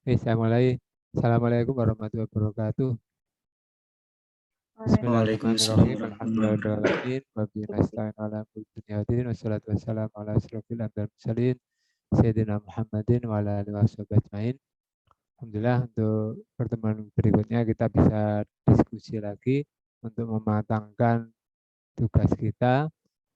Saya mulai. Assalamualaikum warahmatullahi wabarakatuh. Waalaikumsalam Bismillahirrahmanirrahim. warahmatullahi wabarakatuh. Alhamdulillahirrahmanirrahim. Wabillahi nasta'in ala amri dunya waddin. Wassalatu wassalamu ala asyrofil anbiya'i wal mursalin. Sayyidina Muhammadin wa ala alihi washabihi ajmain. Alhamdulillah untuk pertemuan berikutnya kita bisa diskusi lagi untuk mematangkan tugas kita.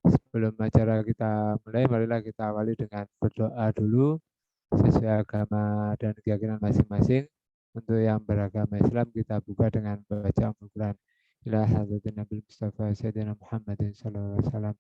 Sebelum acara kita mulai, marilah kita awali dengan berdoa dulu sesuai agama dan keyakinan masing-masing. Untuk yang beragama Islam kita buka dengan baca Al-Quran. Ila hadratin Nabi Mustafa Sayyidina Muhammadin sallallahu alaihi wasallam.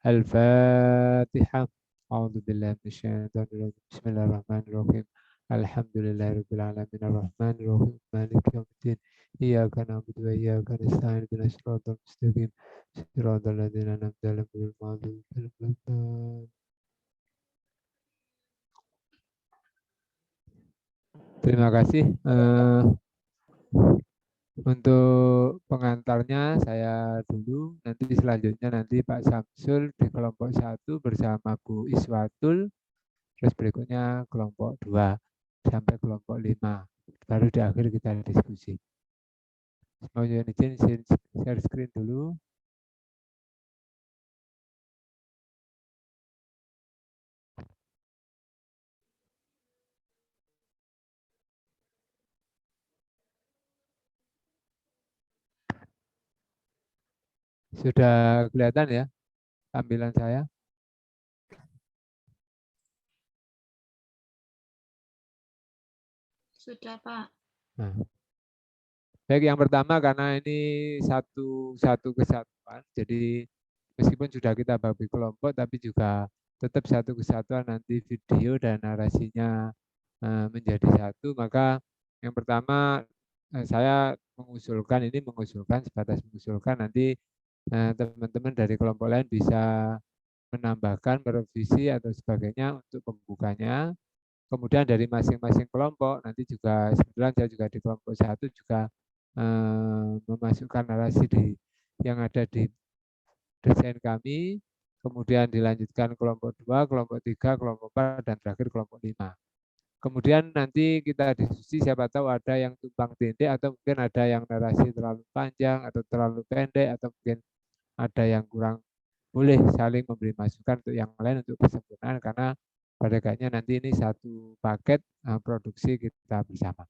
Al-Fatihah. A'udzu billahi minasyaitonir rajim. Bismillahirrahmanirrahim. Alhamdulillahirabbil alamin arrahmanir rahim maliki yaumiddin. Iyyaka na'budu wa iyyaka nasta'in ihdinas siratal mustaqim. Siratal ladzina an'amta 'alaihim ghairil maghdubi 'alaihim waladdallin. Terima kasih. Untuk pengantarnya saya dulu, nanti selanjutnya nanti Pak Samsul di kelompok 1 bersama Bu Iswatul, terus berikutnya kelompok 2 sampai kelompok 5. Baru di akhir kita diskusi. Mau izin share screen dulu. Sudah kelihatan ya tampilan saya? Sudah, Pak. Nah. Baik, yang pertama karena ini satu kesatuan, jadi meskipun sudah kita bagi kelompok, tapi juga tetap satu kesatuan nanti video dan narasinya menjadi satu. Maka yang pertama saya mengusulkan sebatas mengusulkan nanti teman-teman dari kelompok lain bisa menambahkan, merevisi atau sebagainya untuk pembukanya. Kemudian dari masing-masing kelompok nanti juga kebetulan saya juga di kelompok 1 juga memasukkan narasi yang ada di desain kami, kemudian dilanjutkan kelompok 2, kelompok 3, kelompok 4, dan terakhir kelompok 5. Kemudian nanti kita diskusi siapa tahu ada yang tumpang tindih atau mungkin ada yang narasi terlalu panjang atau terlalu pendek atau mungkin ada yang kurang, boleh saling memberi masukan untuk yang lain untuk kesempurnaan karena pada akhirnya nanti ini satu paket produksi kita bersama.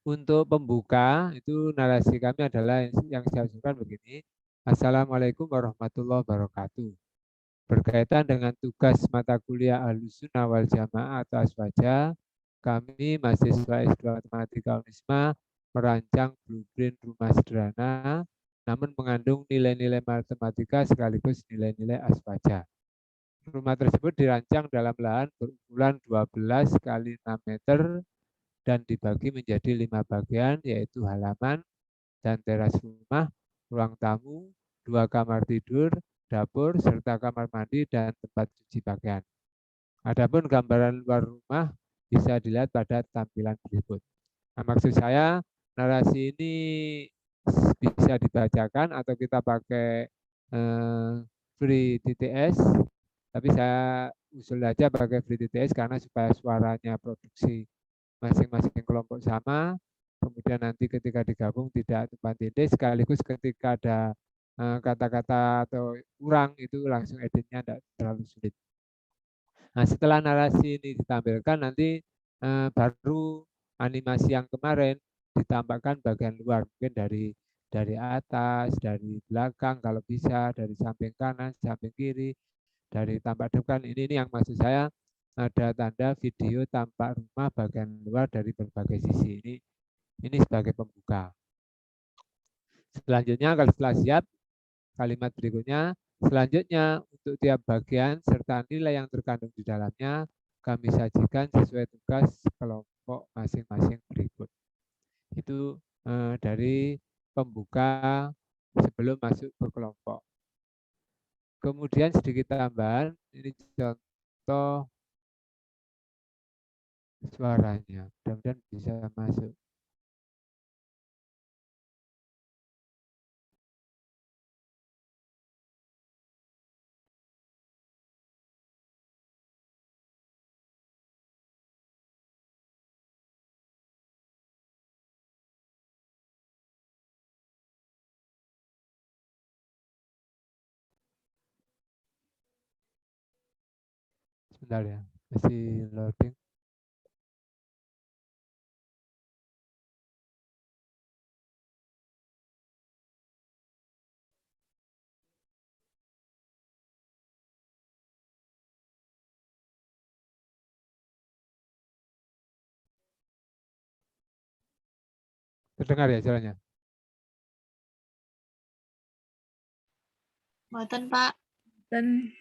Untuk pembuka itu narasi kami adalah yang saya usulkan begini. Assalamualaikum warahmatullahi wabarakatuh. Berkaitan dengan tugas mata kuliah Ahlussunnah wal Jamaah atau Aswaja, kami mahasiswa S2 Matematika Unisma merancang blueprint rumah sederhana namun mengandung nilai-nilai matematika sekaligus nilai-nilai Aswaja. Rumah tersebut dirancang dalam lahan berukuran 12 kali 6 meter dan dibagi menjadi 5 bagian, yaitu halaman dan teras rumah, ruang tamu, 2 kamar tidur, dapur, serta kamar mandi dan tempat cuci pakaian. Adapun gambaran luar rumah bisa dilihat pada tampilan berikut. Nah, maksud saya narasi ini bisa dibacakan atau kita pakai free TTS, tapi saya usul aja pakai free TTS karena supaya suaranya produksi masing-masing kelompok sama, kemudian nanti ketika digabung tidak tumpang tindih, sekaligus ketika ada kata-kata atau kurang itu langsung editnya tidak terlalu sulit. Nah, setelah narasi ini ditampilkan nanti baru animasi yang kemarin ditambahkan bagian luar, mungkin dari atas, dari belakang kalau bisa, dari samping kanan, samping kiri, dari tampak depan. Ini yang maksud saya ada tanda video tampak rumah bagian luar dari berbagai sisi. Ini sebagai pembuka. Selanjutnya kalau setelah siap, kalimat berikutnya, selanjutnya untuk tiap bagian serta nilai yang terkandung di dalamnya kami sajikan sesuai tugas kelompok masing-masing berikut. Itu dari pembuka sebelum masuk ke kelompok. Kemudian sedikit tambahan, ini contoh suaranya, mudah-mudahan bisa masuk. Bentar ya, masih loading. Terdengar ya jalannya? Mboten, Pak. Dan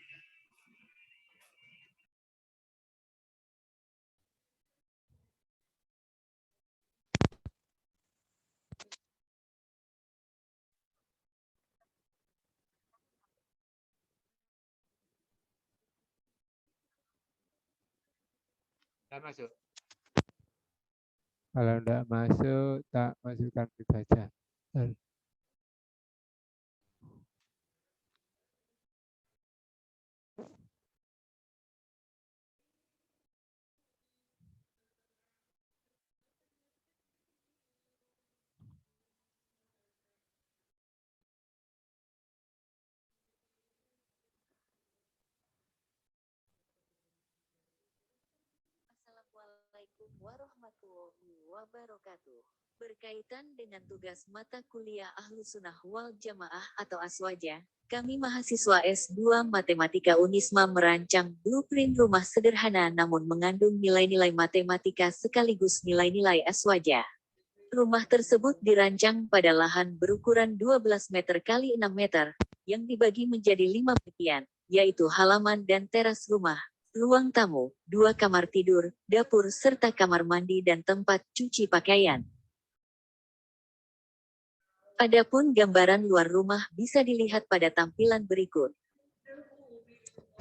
Tidak masuk. Kalau tidak masuk, tak masukkan itu saja. Assalamualaikum warahmatullahi wabarakatuh. Berkaitan dengan tugas mata kuliah Ahlus Sunnah wal Jamaah atau Aswaja, kami mahasiswa S2 Matematika Unisma merancang blueprint rumah sederhana namun mengandung nilai-nilai matematika sekaligus nilai-nilai Aswaja. Rumah tersebut dirancang pada lahan berukuran 12 meter kali 6 meter, yang dibagi menjadi 5 bagian, yaitu halaman dan teras rumah, ruang tamu, 2 kamar tidur, dapur serta kamar mandi dan tempat cuci pakaian. Adapun gambaran luar rumah bisa dilihat pada tampilan berikut.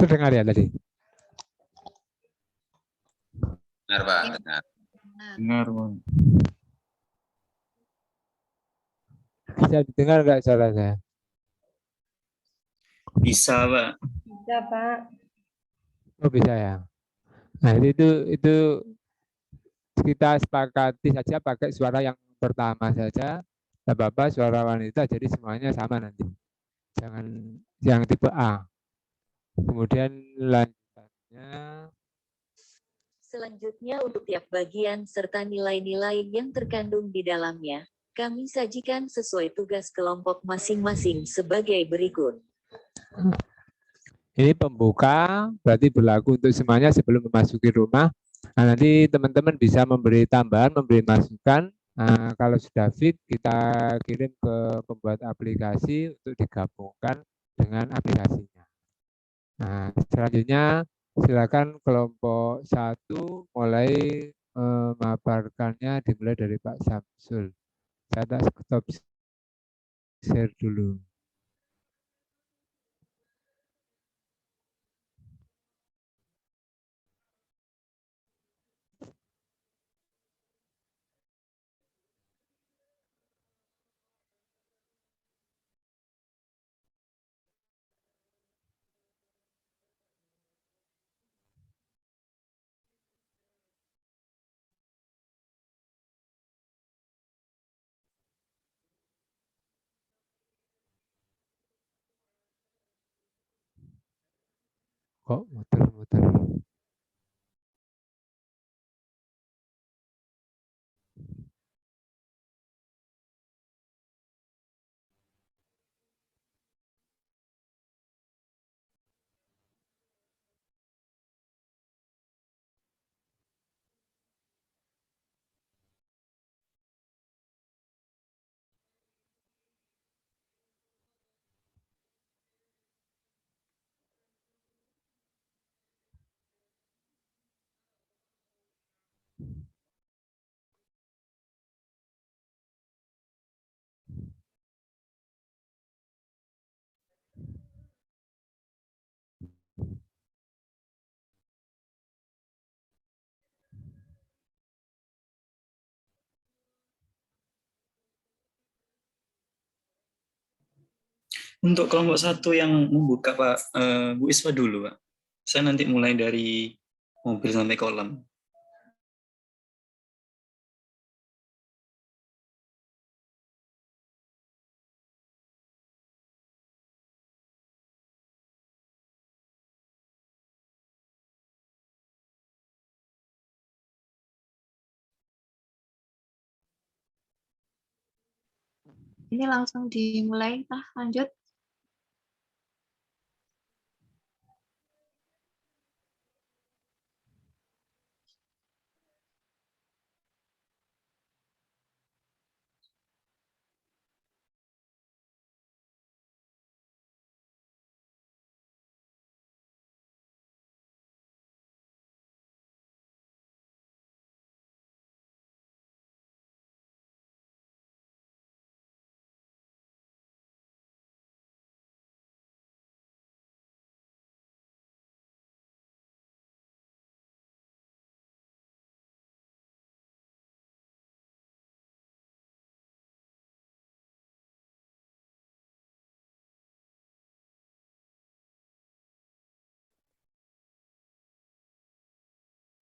Terdengar ya tadi? Benar, Pak. Benar. Dengar, Bang. Bisa didengar nggak suara saya? Bisa, Pak. Bisa, Pak. Oh bisa ya. Nah itu kita sepakati saja pakai suara yang pertama saja. Tidak apa-apa suara wanita, jadi semuanya sama nanti. Jangan yang tipe A. Kemudian lanjutannya. Selanjutnya untuk tiap bagian serta nilai-nilai yang terkandung di dalamnya, kami sajikan sesuai tugas kelompok masing-masing sebagai berikut. Ini pembuka, berarti berlaku untuk semuanya sebelum memasuki rumah. Nah, nanti teman-teman bisa memberi tambahan, memberi masukan. Nah, kalau sudah fit, kita kirim ke pembuat aplikasi untuk digabungkan dengan aplikasinya. Nah, selanjutnya silakan kelompok 1 mulai memaparkannya dimulai dari Pak Samsul. Saya tak stop share dulu. Kok muter-muter? Untuk kelompok 1 yang membuka, Pak, Bu Iswa dulu, Pak. Saya nanti mulai dari mobil sampai kolam. Ini langsung dimulai, lanjut.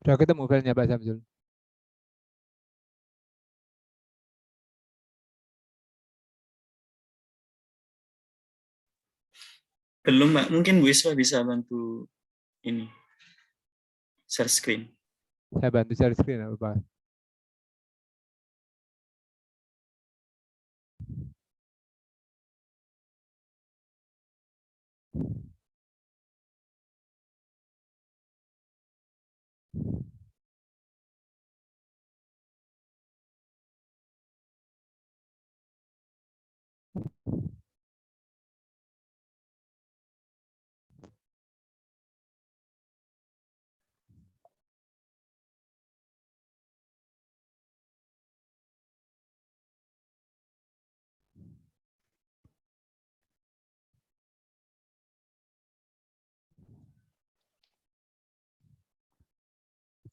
Sudah ketemu filenya Pak Samsul? Belum, Mbak. Mungkin Bu Iswa bisa bantu ini, share screen. Saya bantu share screen Pak.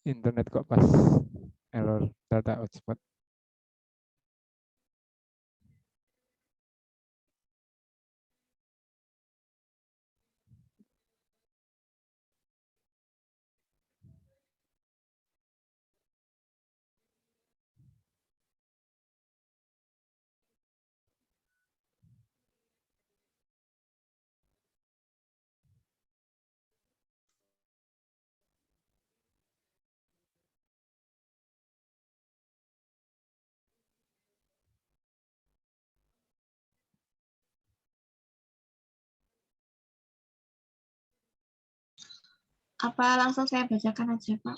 Internet kok pas error data hotspot. Apa langsung saya bacakan aja, Pak?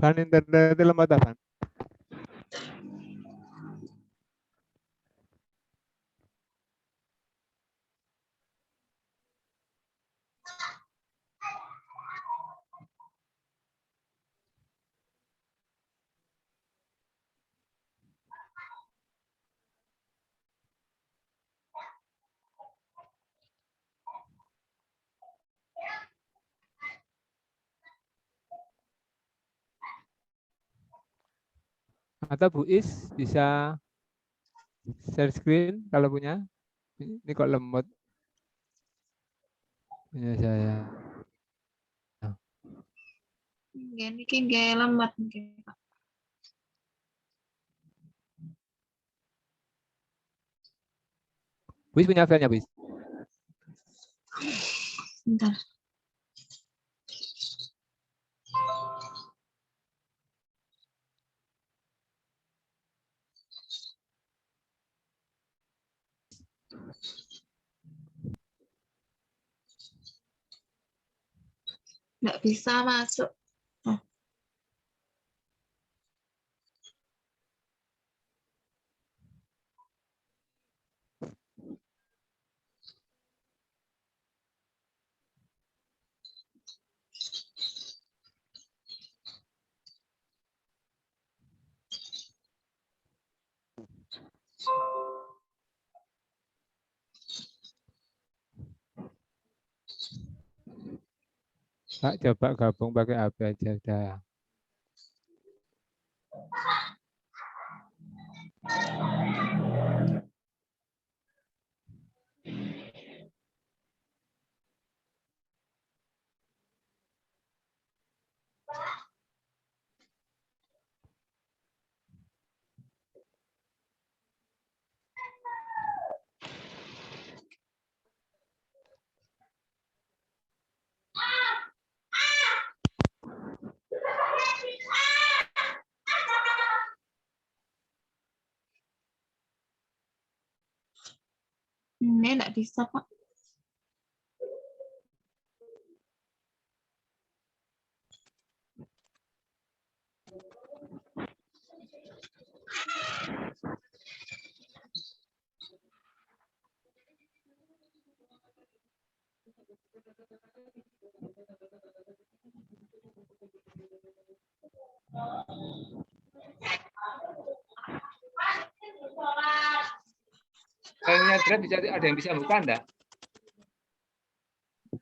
Kan internet lemah Van. Atau Bu Is bisa share screen kalau punya. Ini kok lemot punya saya. Ini nggak lembat mungkin, Pak. Bu Is punya filenya Bu Is? Bentar. Nggak bisa masuk. Oh. Pak coba gabung pakai HP aja udah. Kayaknya enggak bisa, Pak. Filenya Drive bisa ada yang bisa buka enggak?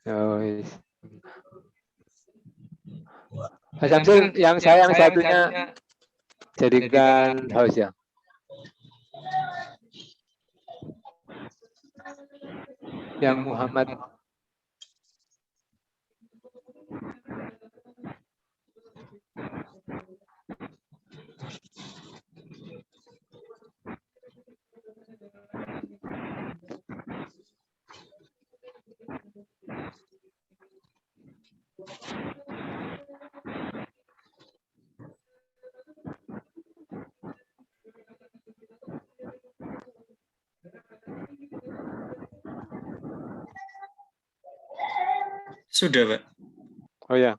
Oh, yes. Mas Samsul, yang saya yang satunya jadikan host ya. Yang Muhammad. Sudah, Pak. Oh ya.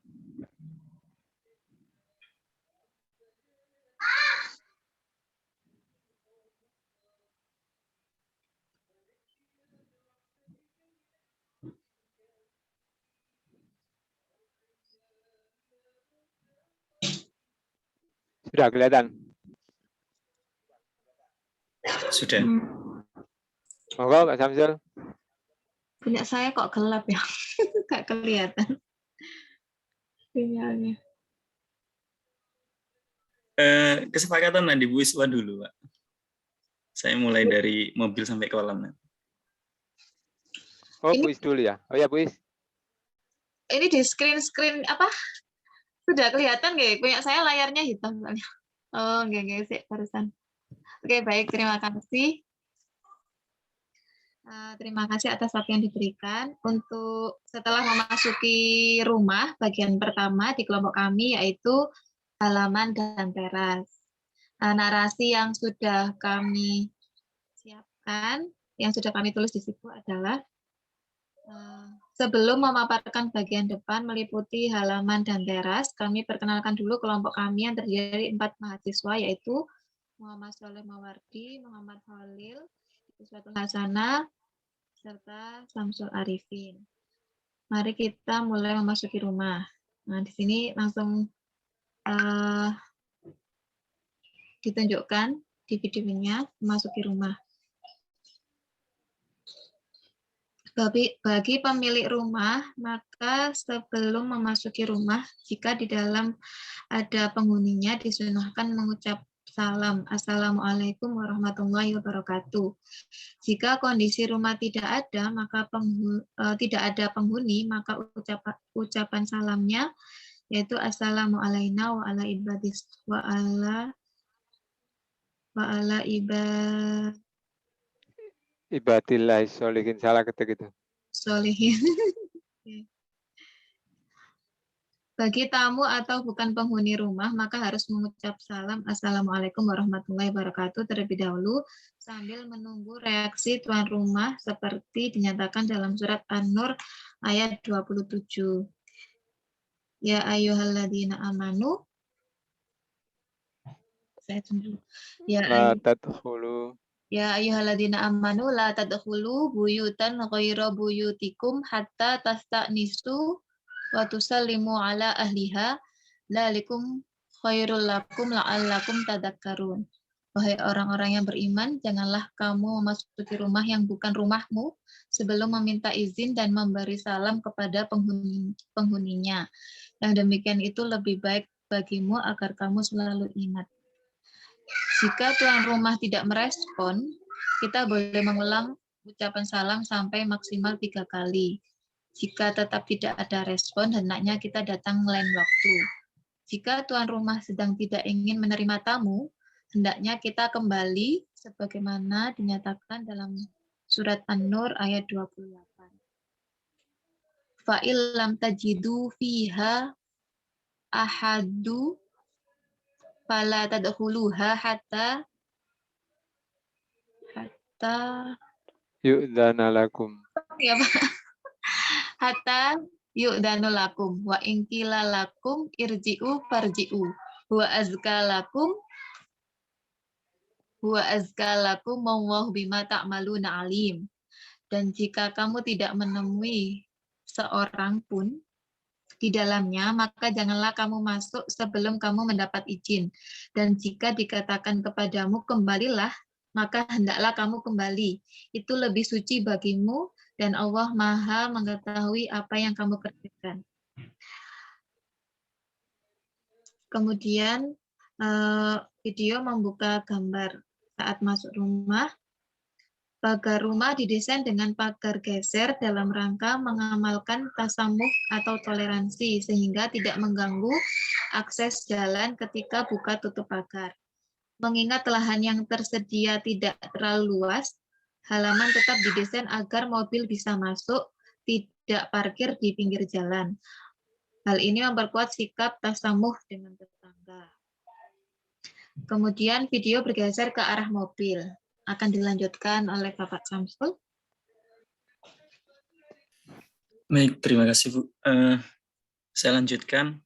Sudah kelihatan. Sudah. Monggo Kak Samsul. Punya saya kok gelap ya. Nggak kelihatan sinyalnya. Kesepakatan tadi Bu Iswa dulu, Pak. Saya mulai dari mobil sampai kolam. Oh, Ini- Bu Is dulu ya. Oh ya, Bu Is. Ini di screen apa? Sudah kelihatan nggak? Punya saya layarnya hitam soalnya. Oh, nggak sih barusan. Oke, baik. Terima kasih. Terima kasih atas waktu yang diberikan. Untuk setelah memasuki rumah, bagian pertama di kelompok kami yaitu halaman dan teras. Narasi yang sudah kami siapkan, yang sudah kami tulis di situ adalah sebelum memaparkan bagian depan meliputi halaman dan teras, kami perkenalkan dulu kelompok kami yang terdiri dari 4 mahasiswa yaitu Muhammad Sholeh Mawardi, Muhammad Khalil, Iswatul Hasanah, serta Samsul Arifin. Mari kita mulai memasuki rumah. Nah, di sini langsung ditunjukkan di videonya memasuki rumah. Bagi pemilik rumah, maka sebelum memasuki rumah, jika di dalam ada penghuninya, disunahkan mengucap salam. Assalamualaikum warahmatullahi wabarakatuh. Jika kondisi rumah tidak ada, maka tidak ada penghuni, maka ucapan salamnya yaitu assalamu alaina wa ala ibadis wa ala Ibadillah sholihin, salah ketik itu. sholihin. Bagi tamu atau bukan penghuni rumah, maka harus mengucap salam Assalamualaikum warahmatullahi wabarakatuh terlebih dahulu sambil menunggu reaksi tuan rumah seperti dinyatakan dalam surat An-Nur ayat 27. Ya ayyuhalladzina amanu. Saya tunggu. La tadkhulu. Ya ayyuhalladzina amanu la tadkhulu buyutan ghaira buyutikum hatta tasta'nisu wa tusallimu ala ahliha dzalikum khairul lakum la'allakum tadakkarun. Wahai orang-orang yang beriman, janganlah kamu memasuki rumah yang bukan rumahmu sebelum meminta izin dan memberi salam kepada penghuninya. Yang demikian itu lebih baik bagimu agar kamu selalu ingat. Jika tuan rumah tidak merespon, kita boleh mengulang ucapan salam sampai maksimal 3 kali. Jika tetap tidak ada respon, hendaknya kita datang lain waktu. Jika tuan rumah sedang tidak ingin menerima tamu, hendaknya kita kembali sebagaimana dinyatakan dalam surat An-Nur ayat 28. Fa'il lam tajidu fiha ahadu fala tadkhuluha hatta yu'dzana lakum. Ya, Pak. Hatta yu'danu lakum wa ingkila lakum irji'u farji'u huwa azka lakum wallahu bima ta'maluna alim. Dan jika kamu tidak menemui seorang pun di dalamnya, maka janganlah kamu masuk sebelum kamu mendapat izin. Dan jika dikatakan kepadamu kembalilah, maka hendaklah kamu kembali. Itu lebih suci bagimu dan Allah Maha mengetahui apa yang kamu kerjakan. Kemudian video membuka gambar saat masuk rumah. Pagar rumah didesain dengan pagar geser dalam rangka mengamalkan tasamuh atau toleransi sehingga tidak mengganggu akses jalan ketika buka tutup pagar. Mengingat lahan yang tersedia tidak terlalu luas, halaman tetap didesain agar mobil bisa masuk, tidak parkir di pinggir jalan. Hal ini memperkuat sikap tasamuh dengan tetangga. Kemudian video bergeser ke arah mobil. Akan dilanjutkan oleh Bapak Samsul. Baik, terima kasih Bu. Saya lanjutkan.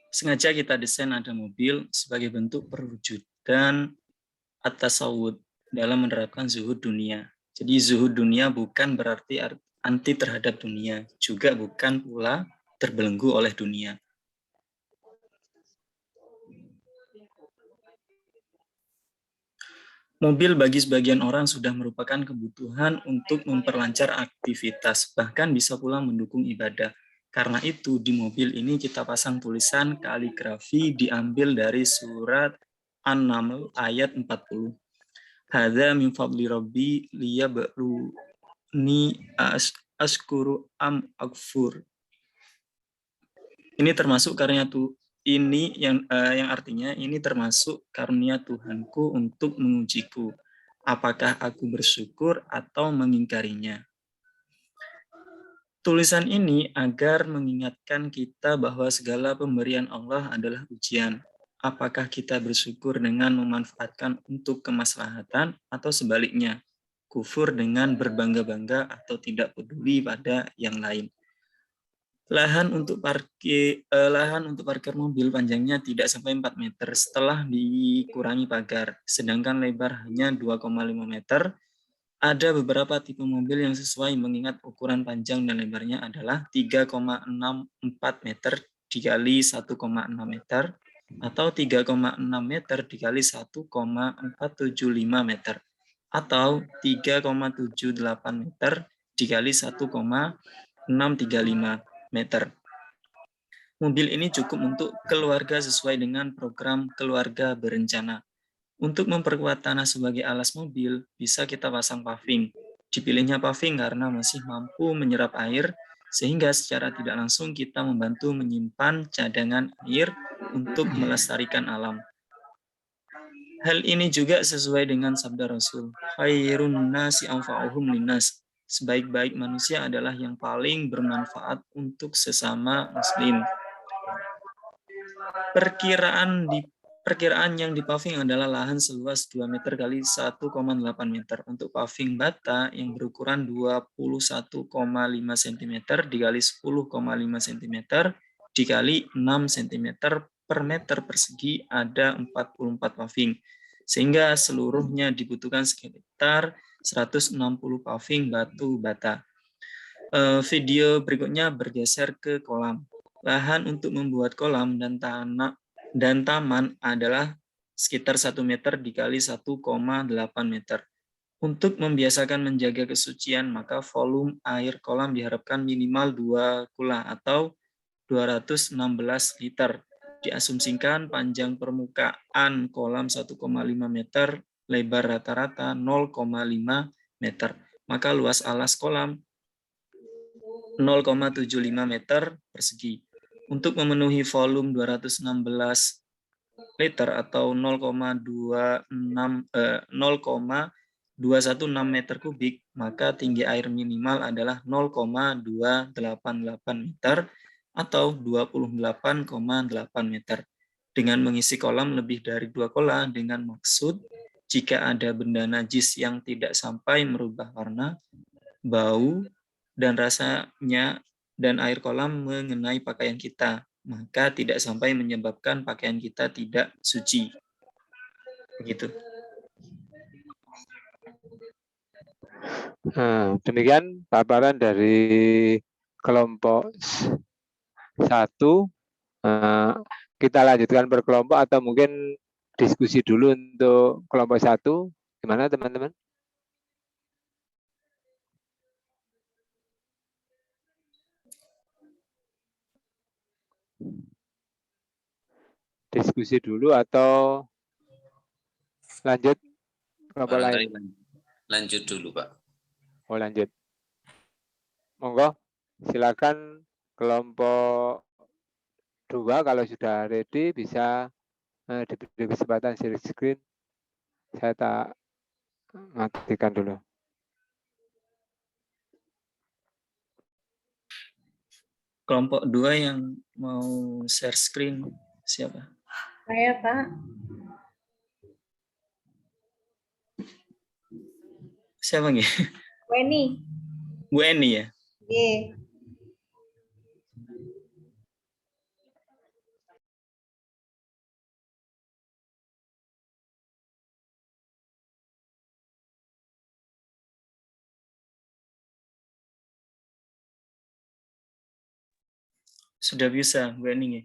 Sengaja kita desain ada mobil sebagai bentuk perwujudan at-tasawwud dalam menerapkan zuhud dunia. Jadi zuhud dunia bukan berarti anti terhadap dunia, juga bukan pula terbelenggu oleh dunia. Mobil bagi sebagian orang sudah merupakan kebutuhan untuk memperlancar aktivitas, bahkan bisa pula mendukung ibadah. Karena itu, di mobil ini kita pasang tulisan kaligrafi diambil dari surat An-Naml ayat 40. Hadza min fadli rabbi liyabluuni ashkuru am akfur. Ini termasuk karunia ini yang artinya ini termasuk karunia Tuhanku untuk mengujiku, apakah aku bersyukur atau mengingkarinya. Tulisan ini agar mengingatkan kita bahwa segala pemberian Allah adalah ujian. Apakah kita bersyukur dengan memanfaatkan untuk kemaslahatan atau sebaliknya, kufur dengan berbangga-bangga atau tidak peduli pada yang lain. Lahan untuk parkir mobil panjangnya tidak sampai 4 meter setelah dikurangi pagar, sedangkan lebar hanya 2,5 meter. Ada beberapa tipe mobil yang sesuai mengingat ukuran panjang dan lebarnya adalah 3,64 meter dikali 1,6 meter atau 3,6 meter dikali 1,475 meter atau 3,78 meter dikali 1,635 meter. Mobil ini cukup untuk keluarga sesuai dengan program keluarga berencana. Untuk memperkuat tanah sebagai alas mobil, bisa kita pasang paving. Dipilihnya paving karena masih mampu menyerap air, sehingga secara tidak langsung kita membantu menyimpan cadangan air untuk melestarikan alam. Hal ini juga sesuai dengan sabda Rasul, khairun nasi anfa'uhum linnas. Sebaik-baik manusia adalah yang paling bermanfaat untuk sesama muslim. Perkiraan yang di paving adalah lahan seluas 2 meter kali 1,8 meter. Untuk paving bata yang berukuran 21,5 cm dikali 10,5 cm dikali 6 cm per meter persegi ada 44 paving. Sehingga seluruhnya dibutuhkan sekitar 160 paving batu bata. Video berikutnya bergeser ke kolam. Lahan untuk membuat kolam dan taman adalah sekitar 1 meter dikali 1,8 meter. Untuk membiasakan menjaga kesucian, maka volume air kolam diharapkan minimal 2 kula atau 216 liter. Diasumsikan panjang permukaan kolam 1,5 meter, lebar rata-rata 0,5 meter. Maka luas alas kolam 0,75 meter persegi. Untuk memenuhi volume 216 liter atau 0,216 meter kubik, maka tinggi air minimal adalah 0,288 meter atau 28,8 meter. Dengan mengisi kolam lebih dari 2 kolam dengan maksud jika ada benda najis yang tidak sampai merubah warna, bau, dan rasanya dan air kolam mengenai pakaian kita, maka tidak sampai menyebabkan pakaian kita tidak suci. Begitu. Nah, demikian paparan dari kelompok 1. Kita lanjutkan per kelompok atau mungkin diskusi dulu untuk kelompok 1. Gimana teman-teman? Diskusi dulu atau lanjut kelompok lain? Lanjut dulu, Pak. Oh, lanjut. Monggo, silakan kelompok 2 kalau sudah ready bisa diberi kesempatan share screen. Saya tak matikan dulu. Kelompok 2 yang mau share screen siapa? Saya, Pak. Siapa nih? Weni. Bu Eni ya? Ye. Sudah bisa Bu Eni ya?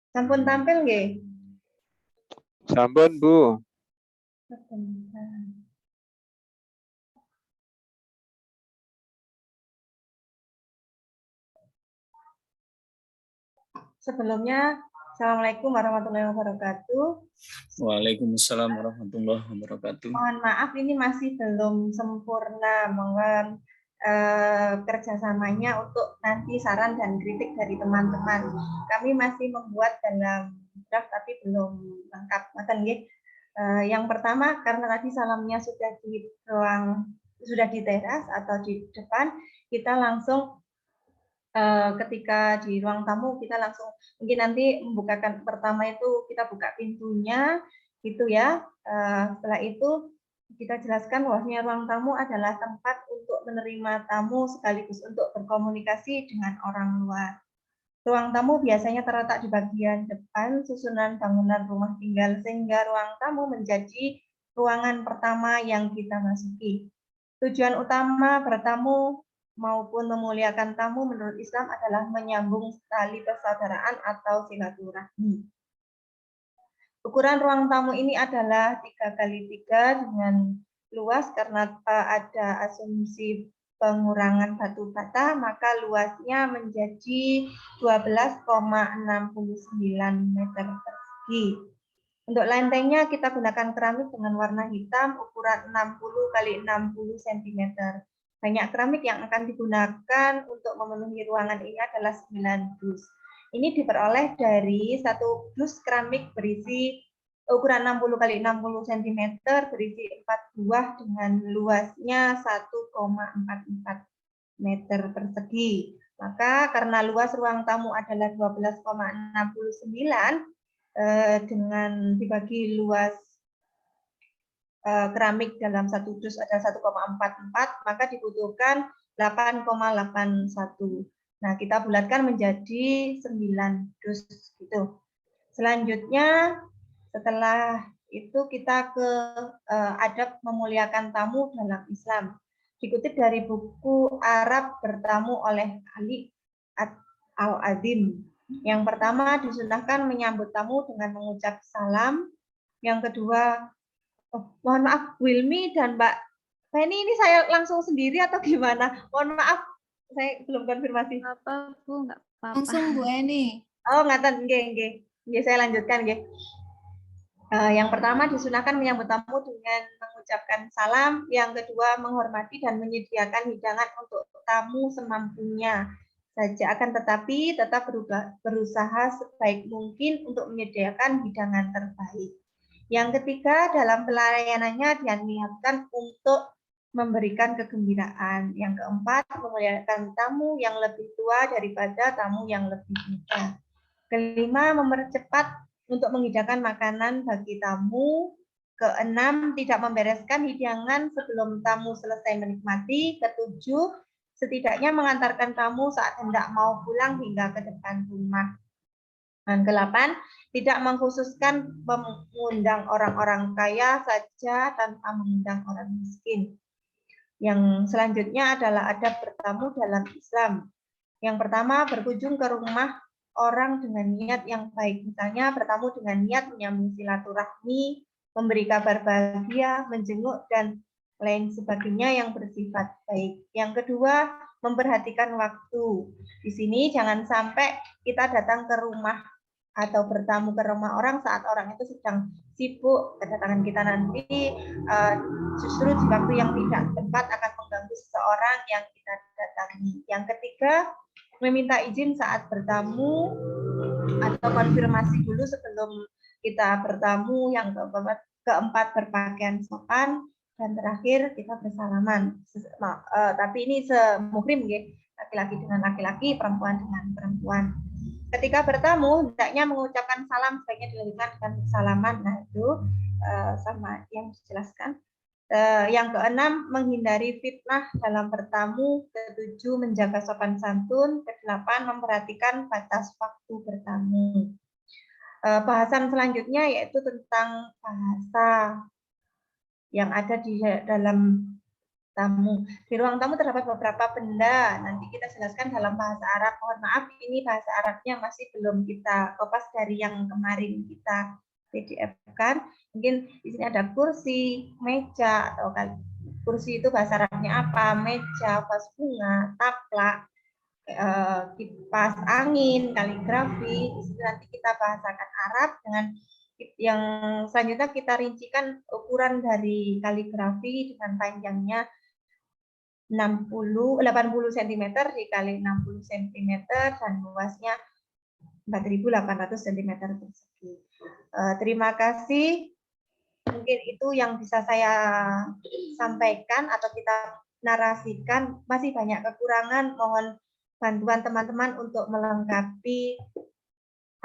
Sampun tampil nggih? Sampun, Bu. Sebelumnya, Assalamualaikum warahmatullahi wabarakatuh. Waalaikumsalam warahmatullahi wabarakatuh. Mohon maaf, ini masih belum sempurna. Mohon kerjasamanya untuk nanti saran dan kritik dari teman-teman. Kami masih membuat dalam draft tapi belum lengkap. Yang pertama, karena tadi salamnya sudah di teras atau di depan, kita langsung ketika di ruang tamu kita langsung mungkin nanti membukakan pertama itu kita buka pintunya gitu ya. Setelah itu kita jelaskan bahwasanya ruang tamu adalah tempat untuk menerima tamu sekaligus untuk berkomunikasi dengan orang luar. Ruang tamu biasanya terletak di bagian depan susunan bangunan rumah tinggal sehingga ruang tamu menjadi ruangan pertama yang kita masuki. Tujuan utama bertamu maupun memuliakan tamu menurut Islam adalah menyambung tali persaudaraan atau silaturahmi. Ukuran ruang tamu ini adalah 3x3 dengan luas karena ada asumsi pengurangan batu bata, maka luasnya menjadi 12,69 meter persegi. Untuk lantainya kita gunakan keramik dengan warna hitam ukuran 60x60 cm. Banyak keramik yang akan digunakan untuk memenuhi ruangan ini adalah 9 dus. Ini diperoleh dari satu dus keramik berisi ukuran 60x60 cm berisi 4 buah dengan luasnya 1,44 meter persegi. Maka karena luas ruang tamu adalah 12,69 dengan dibagi luas keramik dalam satu dus ada 1,44, maka dibutuhkan 8,81. Nah, kita bulatkan menjadi 9 dus gitu. Selanjutnya setelah itu kita ke adab memuliakan tamu dalam Islam. Dikutip dari buku Arab Bertamu oleh Ali Al-Azim. Yang pertama disunahkan menyambut tamu dengan mengucap salam. Yang kedua, mohon maaf Wilmi dan Mbak Feni ini saya langsung sendiri atau gimana? Mohon maaf, saya belum konfirmasi. Apa Bu, nggak apa-apa. Langsung Bu Eni. Oh, ngaten, nggih. Nggih, saya lanjutkan nggih. Yang pertama disunahkan menyambut tamu dengan mengucapkan salam. Yang kedua menghormati dan menyediakan hidangan untuk tamu semampunya saja, akan tetapi tetap berusaha sebaik mungkin untuk menyediakan hidangan terbaik. Yang ketiga, dalam pelayanannya dia niatkan untuk memberikan kegembiraan. Yang keempat, memuliakan tamu yang lebih tua daripada tamu yang lebih muda. Kelima, mempercepat untuk menghidangkan makanan bagi tamu. Keenam, tidak membereskan hidangan sebelum tamu selesai menikmati. Ketujuh, setidaknya mengantarkan tamu saat hendak mau pulang hingga ke depan rumah. Dan ke-8, tidak mengkhususkan mengundang orang-orang kaya saja tanpa mengundang orang miskin. Yang selanjutnya adalah adab bertamu dalam Islam. Yang pertama, berkunjung ke rumah orang dengan niat yang baik. Misalnya bertamu dengan niat menyambung silaturahmi, memberi kabar bahagia, menjenguk, dan lain sebagainya yang bersifat baik. Yang kedua, memperhatikan waktu. Di sini jangan sampai kita datang ke rumah atau bertamu ke rumah orang saat orang itu sedang sibuk. Kedatangan kita nanti justru di waktu yang tidak tepat akan mengganggu seseorang yang kita datangi. Yang ketiga, meminta izin saat bertamu atau konfirmasi dulu sebelum kita bertamu. Yang keempat, berpakaian sopan. Dan terakhir, kita bersalaman. Tapi ini semuhrim, laki-laki dengan laki-laki, perempuan dengan perempuan. Ketika bertamu, hendaknya mengucapkan salam sebaiknya dilanjutkan dengan salaman. Nah, itu sama yang dijelaskan. Yang keenam, menghindari fitnah dalam bertamu. Ketujuh, menjaga sopan santun. Kedelapan, memperhatikan batas waktu bertamu. Bahasan selanjutnya yaitu tentang bahasa yang ada di dalam tamu. Di ruang tamu terdapat beberapa benda. Nanti kita jelaskan dalam bahasa Arab. Mohon maaf, ini bahasa Arabnya masih belum kita kopas dari yang kemarin kita PDF-kan. Mungkin di sini ada kursi, meja, atau kursi itu bahasa Arabnya apa? Meja, vas bunga, taplak, kipas angin, kaligrafi. Di sini nanti kita bahasakan Arab dengan yang selanjutnya kita rincikan ukuran dari kaligrafi dengan panjangnya 80 cm dikali 60 cm dan luasnya 4.800 cm persegi. Terima kasih. Mungkin itu yang bisa saya sampaikan atau kita narasikan. Masih banyak kekurangan, mohon bantuan teman-teman untuk melengkapi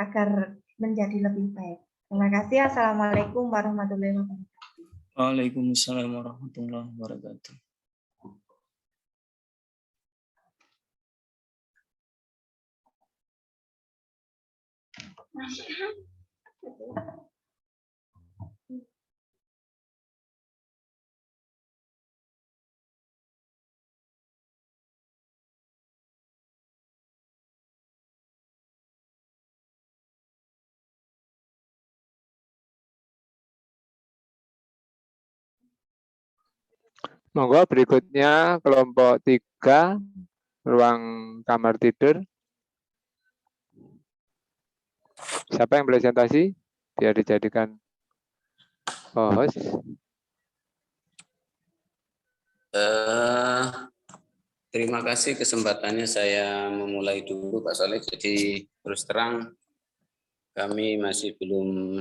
agar menjadi lebih baik. Terima kasih. Assalamualaikum warahmatullahi wabarakatuh. Waalaikumsalam warahmatullahi wabarakatuh. Monggo berikutnya kelompok 3, ruang kamar tidur. Siapa yang presentasi? Biar dijadikan host. Terima kasih kesempatannya saya memulai dulu Pak Saleh. Jadi terus terang kami masih belum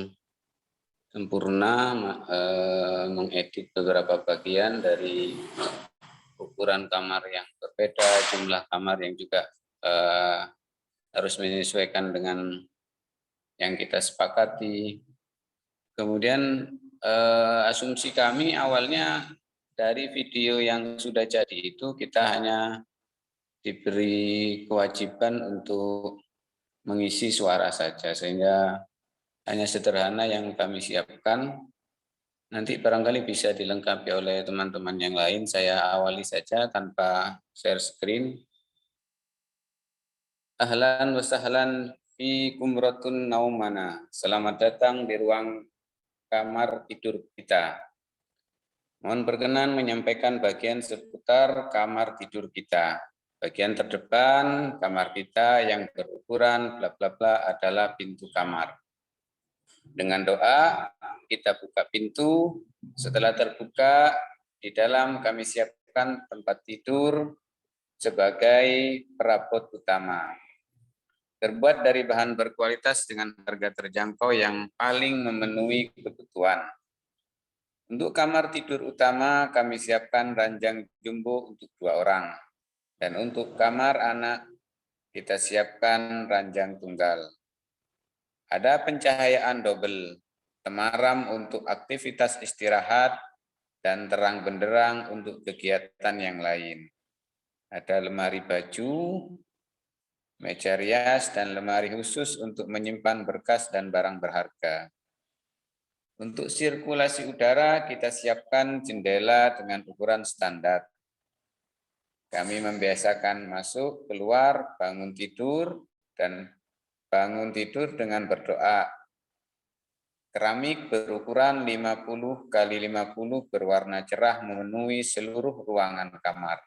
sempurna mengedit beberapa bagian dari ukuran kamar yang berbeda, jumlah kamar yang juga harus menyesuaikan dengan yang kita sepakati. Kemudian asumsi kami awalnya dari video yang sudah jadi itu kita hanya diberi kewajiban untuk mengisi suara saja, sehingga hanya sederhana yang kami siapkan. Nanti barangkali bisa dilengkapi oleh teman-teman yang lain. Saya awali saja tanpa share screen. Ahlan wa sahlan fi kumratun naumana. Selamat datang di ruang kamar tidur kita. Mohon berkenan menyampaikan bagian seputar kamar tidur kita. Bagian terdepan kamar kita yang berukuran bla bla bla adalah pintu kamar. Dengan doa kita buka pintu. Setelah terbuka, di dalam kami siapkan tempat tidur sebagai perabot utama. Terbuat dari bahan berkualitas dengan harga terjangkau yang paling memenuhi kebutuhan. Untuk kamar tidur utama kami siapkan ranjang jumbo untuk 2 orang. Dan untuk kamar anak kita siapkan ranjang tunggal. Ada pencahayaan double, temaram untuk aktivitas istirahat, dan terang benderang untuk kegiatan yang lain. Ada lemari baju, meja rias, dan lemari khusus untuk menyimpan berkas dan barang berharga. Untuk sirkulasi udara, kita siapkan jendela dengan ukuran standar. Kami membiasakan masuk, keluar, bangun tidur, dan bangun tidur dengan berdoa. Keramik berukuran 50 x 50 berwarna cerah memenuhi seluruh ruangan kamar.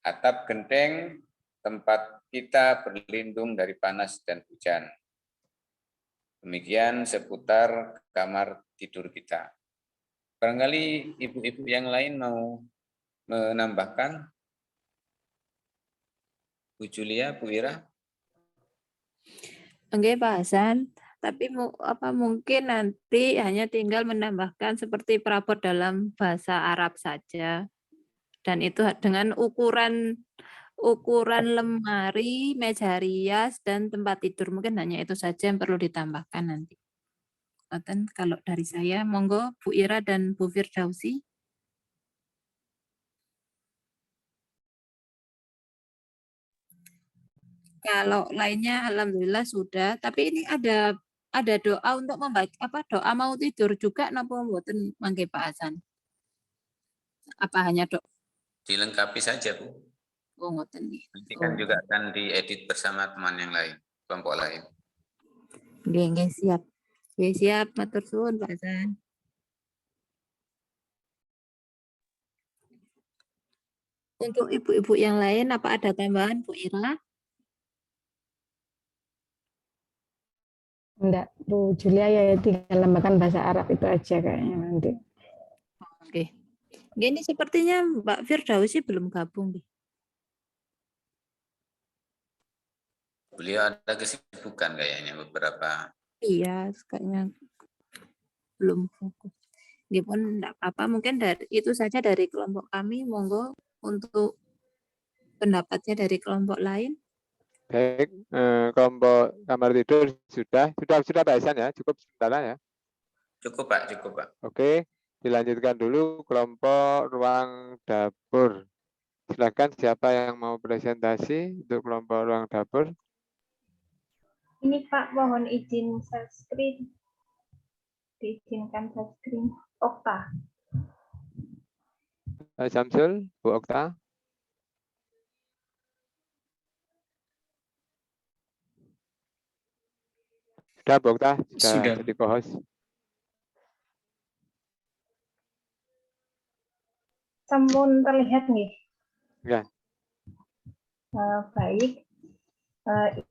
Atap genteng, tempat kita berlindung dari panas dan hujan. Demikian seputar kamar tidur kita. Barangkali ibu-ibu yang lain mau menambahkan? Bu Julia, Bu Ira? Oke, Pak Hasan. Tapi mungkin nanti hanya tinggal menambahkan seperti perabot dalam bahasa Arab saja. Dan itu dengan ukuran lemari, meja rias, dan tempat tidur. Mungkin hanya itu saja yang perlu ditambahkan nanti. Kalau dari saya, monggo Bu Ira dan Bu Firdausi. Kalau lainnya alhamdulillah sudah, tapi ini ada doa untuk membaca doa mau tidur juga napa mboten mangke Pak Hasan? Apa hanya doa? Dilengkapi saja, Bu. Oh, ngoten nggih. Nanti kan juga akan diedit bersama teman yang lain, kelompok lain. Nggih, siap. Nggih, siap, matur suwun Pak Hasan. Untuk ibu-ibu yang lain apa ada tambahan Bu Ira? Enggak, Bu Julia ya tinggal lembakan bahasa Arab itu aja kayaknya nanti. Oke. Ini sepertinya Mbak Firdausi belum gabung. Beliau ada kesibukan kayaknya beberapa. Iya, kayaknya belum fokus. Dia pun enggak apa-apa, mungkin dari itu saja dari kelompok kami, monggo untuk pendapatnya dari kelompok lain. Baik, kelompok kamar tidur sudah Pak Hasan ya, cukup sementara ya. Cukup Pak, cukup Pak. Oke, dilanjutkan dulu kelompok ruang dapur. Silakan siapa yang mau presentasi untuk kelompok ruang dapur. Ini Pak, mohon izin share screen. Diizinkan share screen. Okta. Pak Samsul, Bu Okta. Sudah, Bu Okta, sudah jadi co-host. Sampun terlihat nih. Ya. Baik.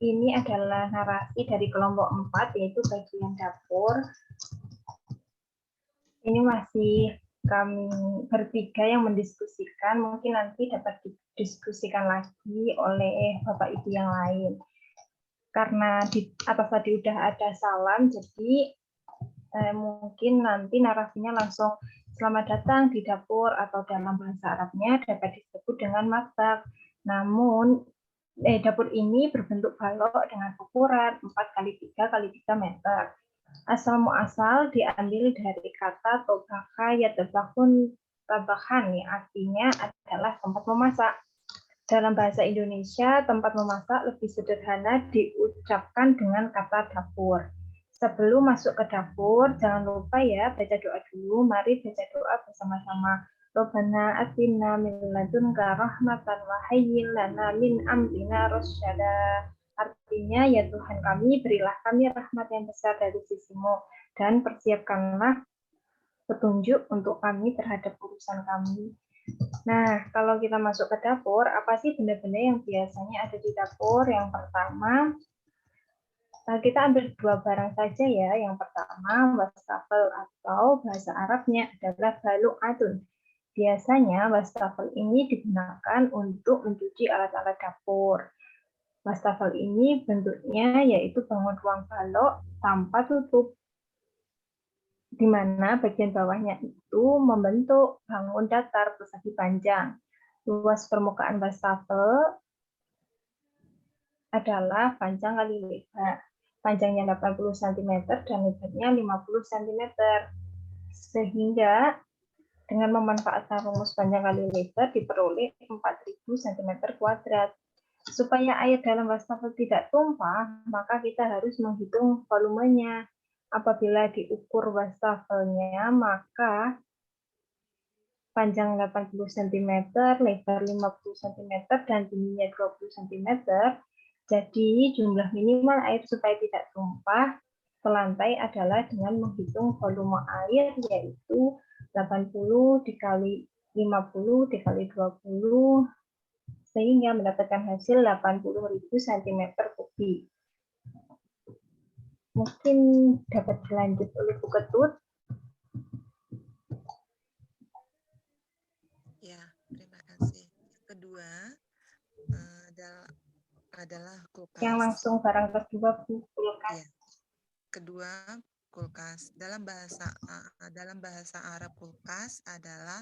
Ini adalah narasi dari kelompok 4, yaitu bagian dapur. Ini masih kami bertiga yang mendiskusikan, mungkin nanti dapat didiskusikan lagi oleh Bapak Ibu yang lain. Karena di atas tadi udah ada salam, jadi mungkin nanti narasinya langsung selamat datang di dapur, atau dalam bahasa Arabnya dapat disebut dengan maktab. Namun dapur ini berbentuk balok dengan ukuran 4 x 3 x 3 meter. Asal muasal diambil dari kata tobaka yatobakun tabakan, yang artinya adalah tempat memasak. Dalam bahasa Indonesia, tempat memasak lebih sederhana diucapkan dengan kata dapur. Sebelum masuk ke dapur, jangan lupa ya baca doa dulu. Mari baca doa bersama-sama. Rabbana atina min ladunka rahmatan wa hayyi lana min amrina rasyada. Artinya, ya Tuhan kami, berilah kami rahmat yang besar dari sisimu, dan persiapkanlah petunjuk untuk kami terhadap urusan kami. Nah, kalau kita masuk ke dapur, apa sih benda-benda yang biasanya ada di dapur? Yang pertama, kita ambil 2 barang saja ya. Yang pertama, wastafel, atau bahasa Arabnya adalah balu'atun. Biasanya wastafel ini digunakan untuk mencuci alat-alat dapur. Wastafel ini bentuknya yaitu bangun ruang balok tanpa tutup, di mana bagian bawahnya itu membentuk bangun datar persegi panjang. Luas permukaan wastafel adalah panjang kali lebar. Panjangnya 80 cm dan lebarnya 50 cm. Sehingga dengan memanfaatkan rumus panjang kali lebar diperoleh 4000 cm². Supaya air dalam wastafel tidak tumpah, maka kita harus menghitung volumenya. Apabila diukur wastafelnya, maka panjang 80 cm, lebar 50 cm, dan tingginya 20 cm. Jadi jumlah minimal air supaya tidak tumpah ke lantai adalah dengan menghitung volume air, yaitu 80 dikali 50 dikali 20, sehingga mendapatkan hasil 80.000 cm3. Mungkin dapat dilanjut oleh Bu Ketut. Ya, terima kasih. Kedua adalah kulkas. Yang langsung barang kedua, Bu, kulkas. Ya. Kedua, kulkas. Dalam bahasa Arab kulkas adalah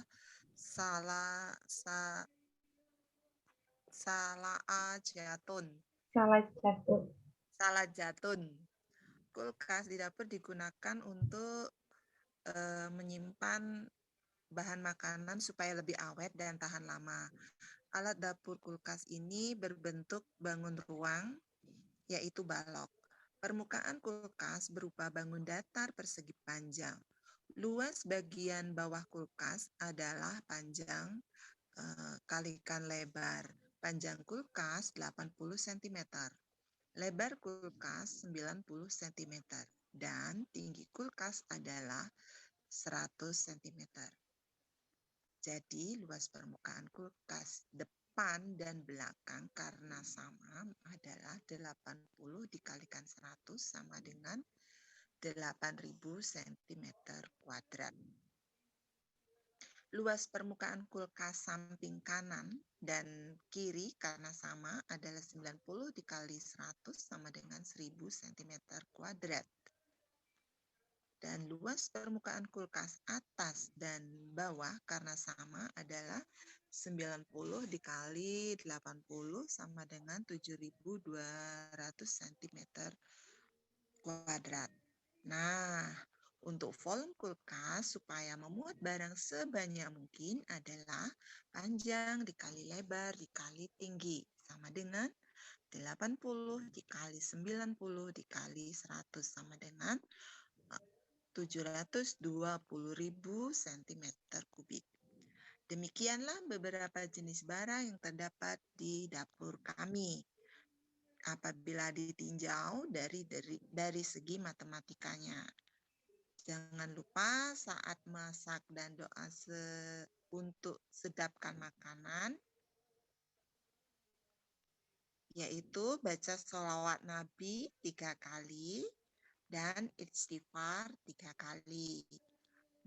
salajatun. Kulkas di dapur digunakan untuk menyimpan bahan makanan supaya lebih awet dan tahan lama. Alat dapur kulkas ini berbentuk bangun ruang, yaitu balok. Permukaan kulkas berupa bangun datar persegi panjang. Luas bagian bawah kulkas adalah panjang kalikan lebar. Panjang kulkas 80 cm. Lebar kulkas 90 cm. Dan tinggi kulkas adalah 100 cm. Jadi luas permukaan kulkas depan dan belakang karena sama adalah 80 dikalikan 100 sama dengan 8.000 cm². Luas permukaan kulkas samping kanan dan kiri karena sama adalah 90 dikali 100 sama dengan 1000 cm². Dan luas permukaan kulkas atas dan bawah karena sama adalah 90 dikali 80 sama dengan 7.200 cm². Nah, untuk volume kulkas supaya memuat barang sebanyak mungkin adalah panjang dikali lebar dikali tinggi sama dengan 80 dikali 90 dikali 100 sama dengan 720.000 cm3. Demikianlah beberapa jenis barang yang terdapat di dapur kami. Apabila ditinjau dari segi matematikanya. Jangan lupa saat masak dan doa untuk sedapkan makanan, yaitu baca sholawat Nabi 3 kali, dan istighfar 3 kali.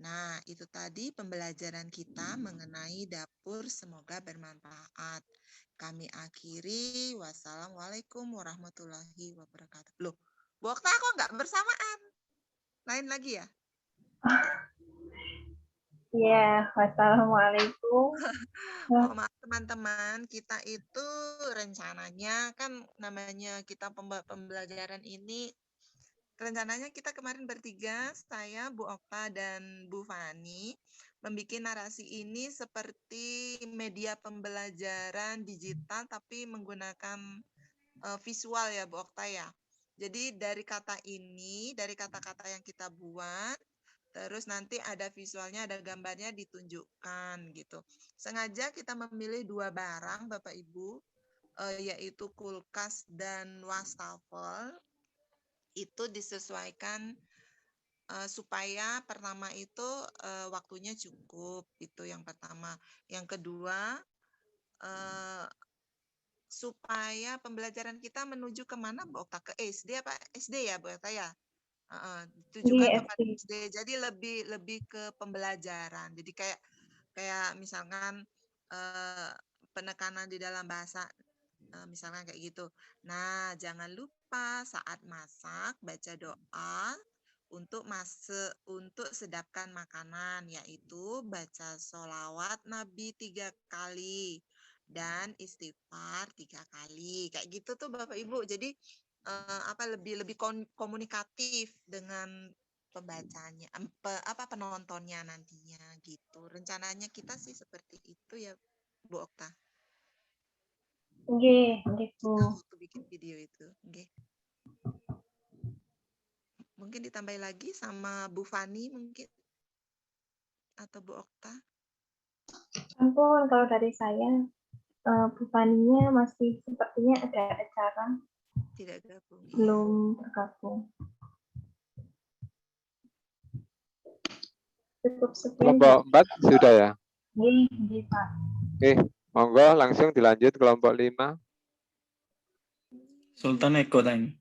Nah, itu tadi pembelajaran kita mengenai dapur. Semoga bermanfaat. Kami akhiri. Wassalamualaikum warahmatullahi wabarakatuh. Loh, Bu Okta kok nggak bersamaan? Lain lagi ya? Ya, wassalamualaikum. Maaf teman-teman, kita itu rencananya kan namanya kita pembelajaran ini. Rencananya kita kemarin bertiga, saya, Bu Okta, dan Bu Fani, membuat narasi ini seperti media pembelajaran digital, tapi menggunakan visual ya, Bu Okta ya. Jadi dari kata ini, dari kata-kata yang kita buat, terus nanti ada visualnya, ada gambarnya ditunjukkan gitu. Sengaja kita memilih 2 barang, Bapak Ibu, yaitu kulkas dan wastafel. Itu disesuaikan supaya pertama itu waktunya cukup, itu yang pertama. Yang kedua, supaya pembelajaran kita menuju kemana, Bu Okta? Ke SD apa SD ya, Bu Okta ya? Ditujukan kepada SD. Jadi lebih ke pembelajaran. Jadi kayak kayak misalkan penekanan di dalam bahasa, misalnya kayak gitu. Nah, jangan lupa saat masak baca doa untuk sedapkan makanan, yaitu baca sholawat Nabi 3 kali dan istighfar 3 kali. Kayak gitu tuh Bapak Ibu. Jadi lebih komunikatif dengan pembacanya, penontonnya nantinya gitu. Rencananya kita sih seperti itu ya, Bu Okta. Nggih, nggih Bu. Waktu bikin video itu, nggih. Mungkin ditambah lagi sama Bu Fani mungkin atau Bu Okta. Ampun, kalau dari saya Bu Faninya masih sepertinya ada acara, Tidak gabung. belum bergabung. Cukup sekian. Kelompok 4 sudah ya? Nggih, Pak. Oke, monggo langsung dilanjut kelompok 5. Sultan Eko tanya.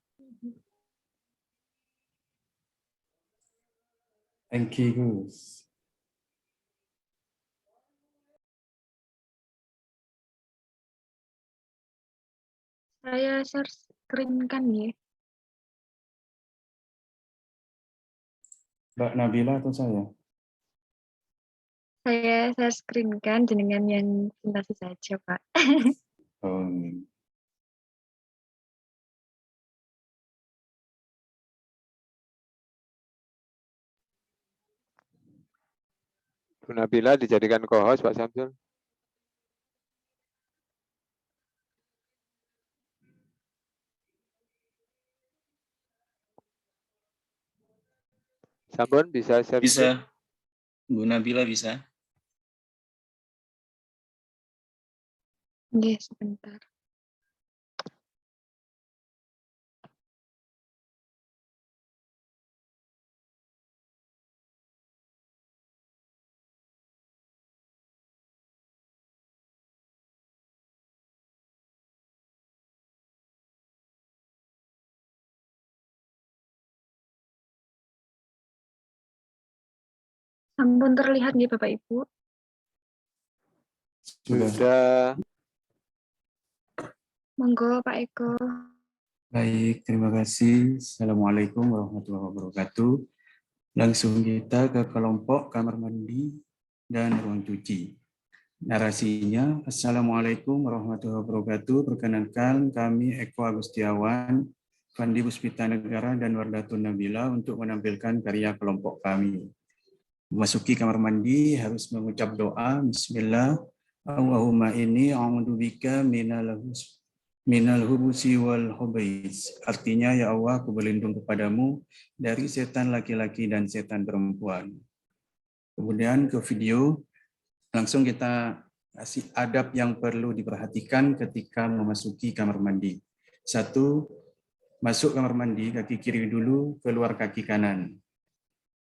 Thank you, Gus. Saya share screen kan ya? Mbak Nabila atau saya? Saya share screen kan jenengan yang presentasi saja, Pak. Oh. Bu Nabila dijadikan co-host Pak Samsul. Sampun bisa share screen? Bisa. Bu Nabila bisa. Nggih, sebentar. Sampun terlihat nggih Bapak Ibu? Sudah. Monggo Pak Eko. Baik, terima kasih. Assalamualaikum warahmatullahi wabarakatuh. Langsung kita ke kelompok kamar mandi dan ruang cuci. Narasinya, Assalamualaikum warahmatullahi wabarakatuh. Perkenankan kami Eko Agustiawan, Fandi Puspita Negara dan Wardatun Nabila untuk menampilkan karya kelompok kami. Memasuki kamar mandi harus mengucap doa, Bismillah, Allahumma inni a'udzubika minal hubusi wal khubais. Artinya, ya Allah, aku berlindung kepadamu dari setan laki-laki dan setan perempuan. Kemudian ke video, langsung kita kasih adab yang perlu diperhatikan ketika memasuki kamar mandi. 1, masuk kamar mandi, kaki kiri dulu, keluar kaki kanan.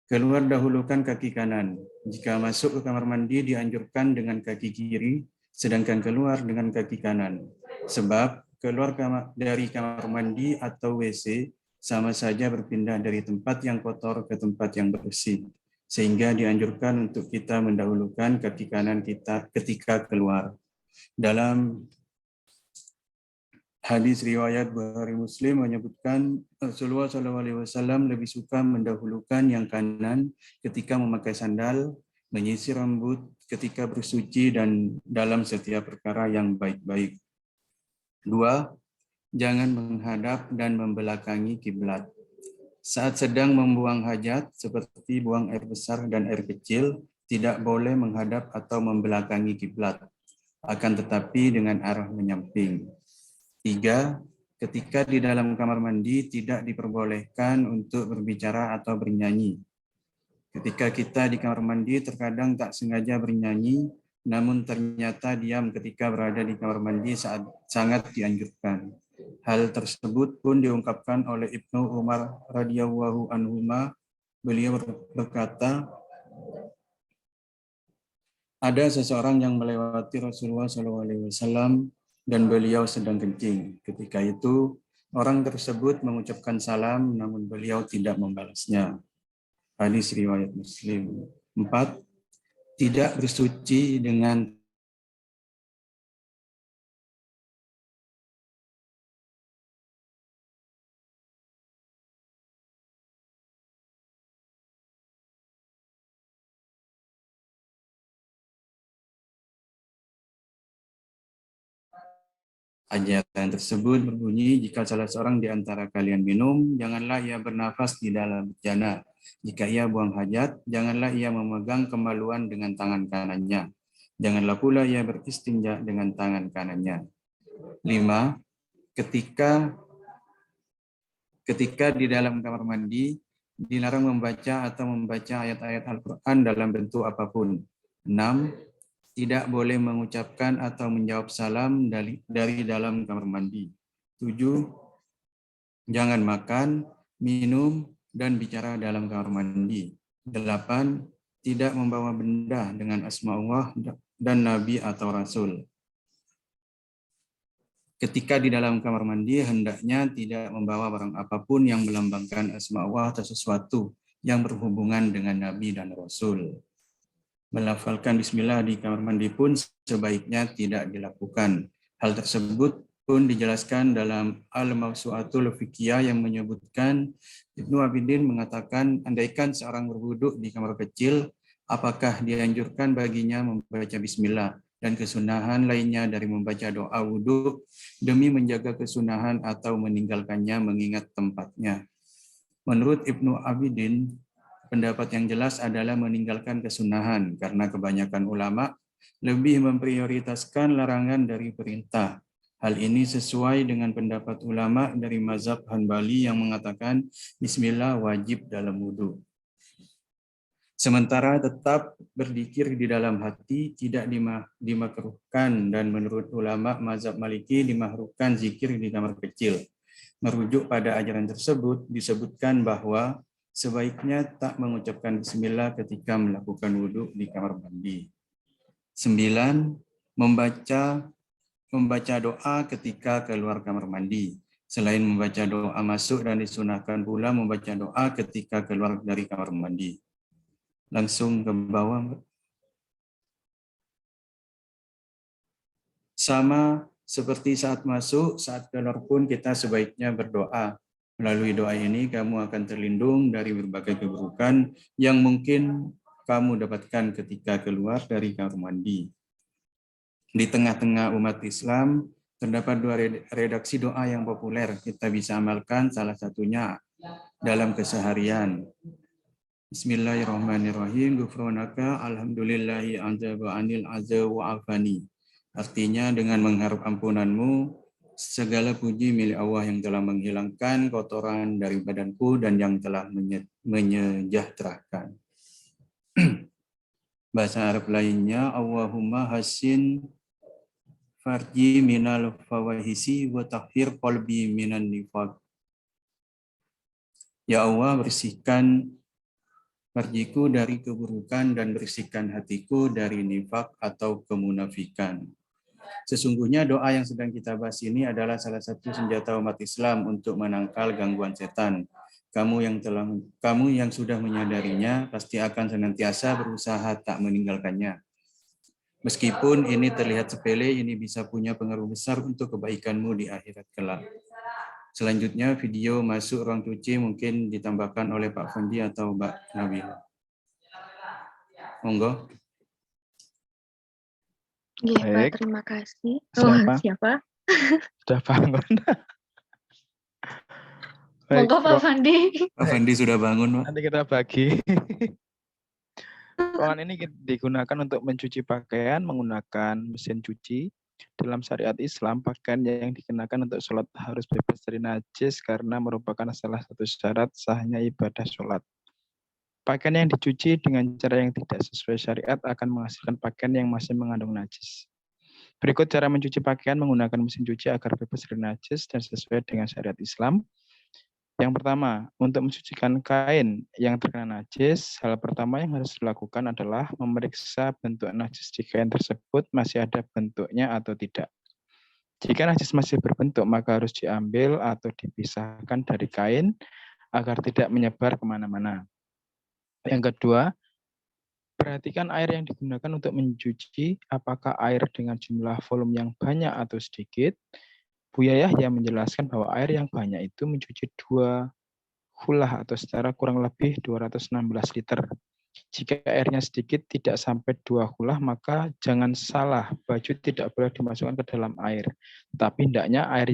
Keluar dahulukan kaki kanan. Jika masuk ke kamar mandi dianjurkan dengan kaki kiri, sedangkan keluar dengan kaki kanan. Sebab keluar dari kamar mandi atau WC sama saja berpindah dari tempat yang kotor ke tempat yang bersih. Sehingga dianjurkan untuk kita mendahulukan kaki kanan kita ketika keluar. Dalam hadis riwayat Bukhari Muslim menyebutkan Rasulullah SAW lebih suka mendahulukan yang kanan ketika memakai sandal, menyisir rambut, ketika bersuci, dan dalam setiap perkara yang baik-baik. 2, jangan menghadap dan membelakangi kiblat. Saat sedang membuang hajat, seperti buang air besar dan air kecil, tidak boleh menghadap atau membelakangi kiblat, akan tetapi dengan arah menyamping. 3, ketika di dalam kamar mandi tidak diperbolehkan untuk berbicara atau bernyanyi. Ketika kita di kamar mandi terkadang tak sengaja bernyanyi, namun ternyata diam ketika berada di kamar mandi saat sangat dianjurkan. Hal tersebut pun diungkapkan oleh Ibnu Umar radhiyallahu anhuma. Beliau berkata, ada seseorang yang melewati Rasulullah SAW dan beliau sedang kencing. Ketika itu, orang tersebut mengucapkan salam, namun beliau tidak membalasnya. Hadis riwayat Muslim. 4, tidak bersuci dengan ayat tersebut berbunyi, jika salah seorang di antara kalian minum, janganlah ia bernafas di dalam bejana. Jika ia buang hajat, janganlah ia memegang kemaluan dengan tangan kanannya. Janganlah pula ia beristinja dengan tangan kanannya. 5. Ketika di dalam kamar mandi, dilarang membaca atau membaca ayat-ayat Al-Quran dalam bentuk apapun. 6. Tidak boleh mengucapkan atau menjawab salam dari dalam kamar mandi. 7. Jangan makan, minum, dan bicara dalam kamar mandi. 8. Tidak membawa benda dengan asma Allah dan Nabi atau Rasul. Ketika di dalam kamar mandi, hendaknya tidak membawa barang apapun yang melambangkan asma Allah atau sesuatu yang berhubungan dengan Nabi dan Rasul. Melafalkan bismillah di kamar mandi pun sebaiknya tidak dilakukan. Hal tersebut pun dijelaskan dalam Al-Mawsu'atul Fiqhiyah yang menyebutkan Ibnu Abidin mengatakan, andaikan seorang berwuduk di kamar kecil, apakah dianjurkan baginya membaca bismillah dan kesunahan lainnya dari membaca doa wuduk demi menjaga kesunahan atau meninggalkannya mengingat tempatnya. Menurut Ibnu Abidin, pendapat yang jelas adalah meninggalkan kesunahan karena kebanyakan ulama lebih memprioritaskan larangan dari perintah. Hal ini sesuai dengan pendapat ulama dari mazhab Hanbali yang mengatakan bismillah wajib dalam wudhu. Sementara tetap berzikir di dalam hati tidak dimakruhkan dan menurut ulama mazhab Maliki dimakruhkan zikir di kamar kecil. Merujuk pada ajaran tersebut disebutkan bahwa sebaiknya tak mengucapkan bismillah ketika melakukan wudhu di kamar mandi. 9. Membaca doa ketika keluar kamar mandi. Selain membaca doa masuk dan disunahkan pula membaca doa ketika keluar dari kamar mandi. Langsung ke bawah. Sama seperti saat masuk, saat keluar pun kita sebaiknya berdoa. Melalui doa ini kamu akan terlindung dari berbagai keburukan yang mungkin kamu dapatkan ketika keluar dari kamar mandi. Di tengah-tengah umat Islam, terdapat 2 redaksi doa yang populer. Kita bisa amalkan salah satunya dalam keseharian. Bismillahirrahmanirrahim. Ghufranaka alhamdulillahi anjaba anil azza wa afani. Artinya dengan mengharap ampunanmu, segala puji milik Allah yang telah menghilangkan kotoran dari badanku dan yang telah menyejahterakan. Bahasa Arab lainnya, Allahumma hasin farji minal fawahisi wa tahhir qalbi minan nifaq. Ya Allah, bersihkan farjiku dari keburukan dan bersihkan hatiku dari nifak atau kemunafikan. Sesungguhnya doa yang sedang kita bahas ini adalah salah satu senjata umat Islam untuk menangkal gangguan setan. Kamu yang sudah menyadarinya pasti akan senantiasa berusaha tak meninggalkannya. Meskipun ini terlihat sepele, ini bisa punya pengaruh besar untuk kebaikanmu di akhirat kelak. Selanjutnya video masuk ruang cuci mungkin ditambahkan oleh Pak Fendi atau Mbak Nabila. Monggo. Iya, Pak, terima kasih. Siapa? Sudah bangun. Monggo Pak Fandi. Pak Fandi sudah bangun, Pak. Nanti kita bagi. Ruangan ini digunakan untuk mencuci pakaian menggunakan mesin cuci. Dalam syariat Islam, pakaian yang dikenakan untuk sholat harus bebas dari najis karena merupakan salah satu syarat sahnya ibadah sholat. Pakaian yang dicuci dengan cara yang tidak sesuai syariat akan menghasilkan pakaian yang masih mengandung najis. Berikut cara mencuci pakaian menggunakan mesin cuci agar bebas dari najis dan sesuai dengan syariat Islam. Yang pertama, untuk mencucikan kain yang terkena najis, hal pertama yang harus dilakukan adalah memeriksa bentuk najis di kain tersebut masih ada bentuknya atau tidak. Jika najis masih berbentuk, maka harus diambil atau dipisahkan dari kain agar tidak menyebar kemana-mana. Yang kedua, Perhatikan air yang digunakan untuk mencuci, apakah air dengan jumlah volume yang banyak atau sedikit. Buya Yahya menjelaskan bahwa air yang banyak itu mencuci 2 hulah atau setara kurang lebih 216 liter. Jika airnya sedikit tidak sampai 2 hulah, maka jangan salah, baju tidak boleh dimasukkan ke dalam air. Tapi hendaknya air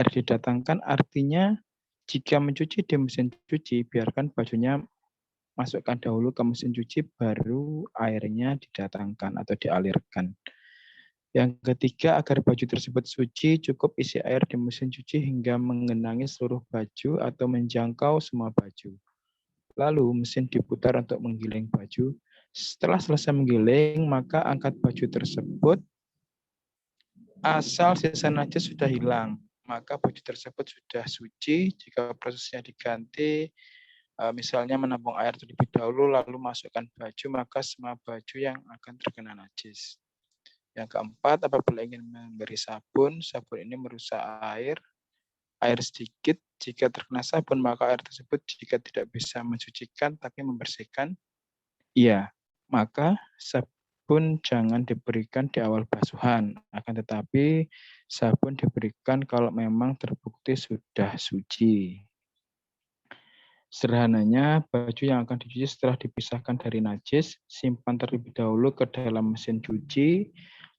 didatangkan artinya jika mencuci di mesin cuci, biarkan bajunya masukkan dahulu ke mesin cuci, baru airnya didatangkan atau dialirkan. Yang ketiga, agar baju tersebut suci, cukup isi air di mesin cuci hingga menggenangi seluruh baju atau menjangkau semua baju. Lalu mesin diputar untuk menggiling baju. Setelah selesai menggiling, maka angkat baju tersebut. Asal sisa najis sudah hilang, maka baju tersebut sudah suci. Jika prosesnya diganti, misalnya menampung air terlebih dahulu, lalu masukkan baju, maka semua baju yang akan terkena najis. Yang keempat, apabila ingin memberi sabun, sabun ini merusak air sedikit. Jika terkena sabun, maka air tersebut jika tidak bisa mensucikan tapi membersihkan, iya, maka sabun jangan diberikan di awal basuhan. Akan tetapi sabun diberikan kalau memang terbukti sudah suci. Sederhananya, baju yang akan dicuci setelah dipisahkan dari najis, simpan terlebih dahulu ke dalam mesin cuci,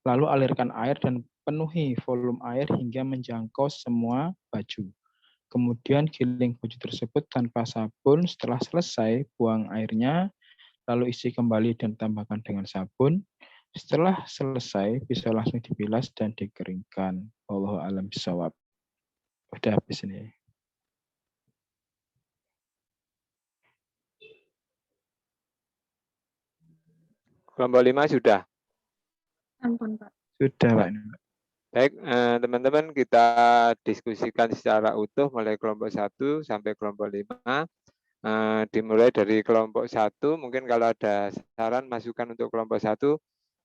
lalu alirkan air dan penuhi volume air hingga menjangkau semua baju. Kemudian giling baju tersebut tanpa sabun. Setelah selesai, buang airnya, lalu isi kembali dan tambahkan dengan sabun. Setelah selesai, bisa langsung dibilas dan dikeringkan. Wallahu a'lam bishawab. Udah habis ini. Kelompok 5 sudah? Ampun, Pak. Sudah, Pak. Baik, teman-teman, kita diskusikan secara utuh mulai kelompok 1 sampai kelompok 5. Dimulai dari kelompok 1, mungkin kalau ada saran masukan untuk kelompok 1,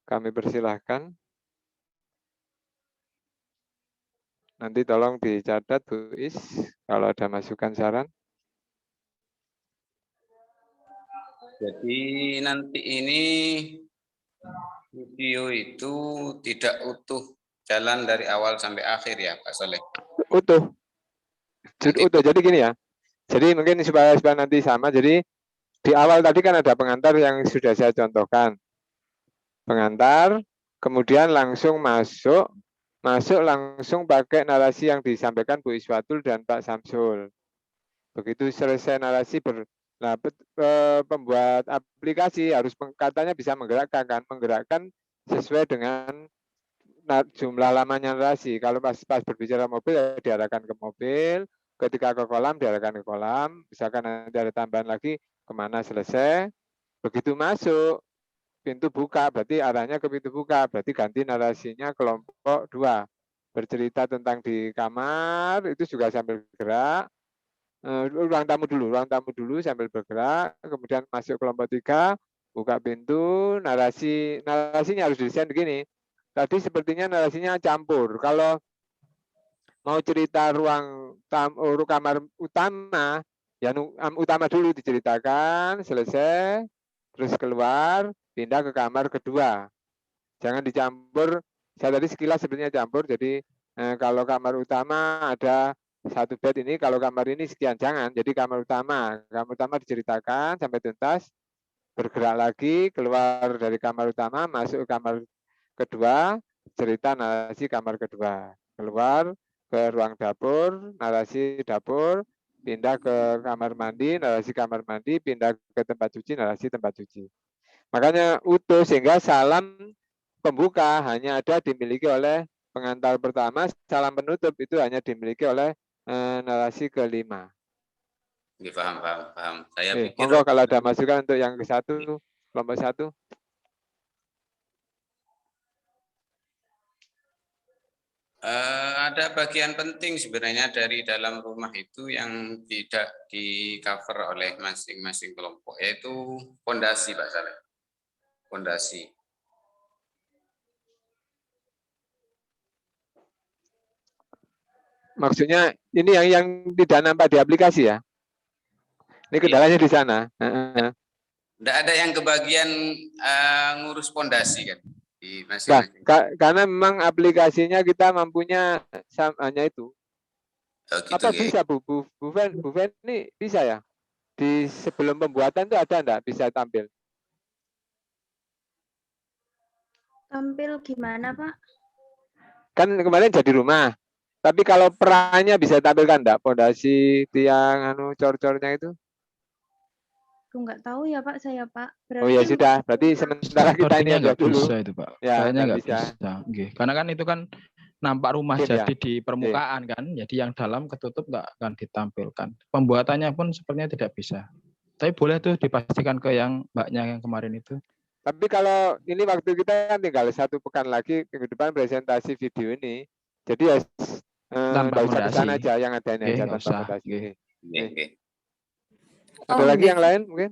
kami persilahkan. Nanti tolong dicatat, Bu Is, kalau ada masukan saran. Jadi nanti ini video itu tidak utuh jalan dari awal sampai akhir ya, Pak Soleh? Utuh. Utuh. Jadi gini ya. Jadi mungkin supaya nanti sama. Jadi di awal tadi kan ada pengantar yang sudah saya contohkan. Pengantar, kemudian langsung masuk langsung pakai narasi yang disampaikan Bu Iswatul dan Pak Samsul. Begitu selesai narasi pembuat aplikasi harus katanya bisa menggerakkan sesuai dengan jumlah lamanya narasi. Kalau pas berbicara mobil ya diarahkan ke mobil, ketika ke kolam diarahkan ke kolam, misalkan nanti ada tambahan lagi kemana selesai, begitu masuk pintu buka berarti arahnya ke pintu buka, berarti ganti narasinya kelompok 2, bercerita tentang di kamar itu juga sambil gerak. Ruang tamu dulu sambil bergerak, kemudian masuk kelompok 3, buka pintu, narasinya harus didesain begini. Tadi sepertinya narasinya campur. Kalau mau cerita ruang kamar utama, ya utama dulu diceritakan, selesai, terus keluar, pindah ke kamar kedua. Jangan dicampur. Saya tadi sekilas sebenarnya campur. Jadi kalau kamar utama ada 1 bed ini, kalau kamar ini sekian, jangan. Jadi kamar utama diceritakan sampai tuntas, bergerak lagi, keluar dari kamar utama, masuk ke kamar kedua, cerita narasi kamar kedua, keluar ke ruang dapur, narasi dapur, pindah ke kamar mandi, narasi kamar mandi, pindah ke tempat cuci, narasi tempat cuci. Makanya utuh, sehingga salam pembuka hanya ada dimiliki oleh pengantar pertama, salam penutup itu hanya dimiliki oleh narasi kelima. Paham. Saya pikir monggo kalau ada masukan untuk yang ke-1, kelompok 1. Ada bagian penting sebenarnya dari dalam rumah itu yang tidak di cover oleh masing-masing kelompok, yaitu fondasi, Pak Saleh. Fondasi. Maksudnya ini yang tidak nampak di aplikasi ya? Ini kendalanya di sana. Enggak ada yang kebagian ngurus pondasi kan di Nah, masing-masing. karena memang aplikasinya kita mampunya hanya itu. Oh, gitu, Apa Ge. bisa Bu Fen ini bisa ya? Di sebelum pembuatan itu ada enggak bisa tampil? Tampil gimana, Pak? Kan kemarin jadi rumah. Tapi kalau perannya bisa tampilkan enggak? Pondasi, tiang, cor-cornya itu? Aku nggak tahu ya, Pak, saya, Pak. Oh ya Berarti sudah, berarti sementara kita ini Sepertinya aja nggak dulu. bisa itu, Pak. Ya, Kayaknya nggak nggak bisa. bisa. Nggih. Karena kan itu kan nampak rumah Mungkin jadi ya. di permukaan kan. Jadi yang dalam ketutup nggak akan ditampilkan. Pembuatannya pun sepertinya tidak bisa. Tapi boleh tuh dipastikan ke yang mbaknya yang kemarin itu. Tapi kalau ini waktu kita kan tinggal 1 pekan lagi minggu depan presentasi video ini. Jadi ya Tanpa nggak usah ke sana fondasi. aja, yang ada ini Nggih, aja nggak tanpa usah. fondasi. Nggih. Nggih. Ada lagi yang lain mungkin?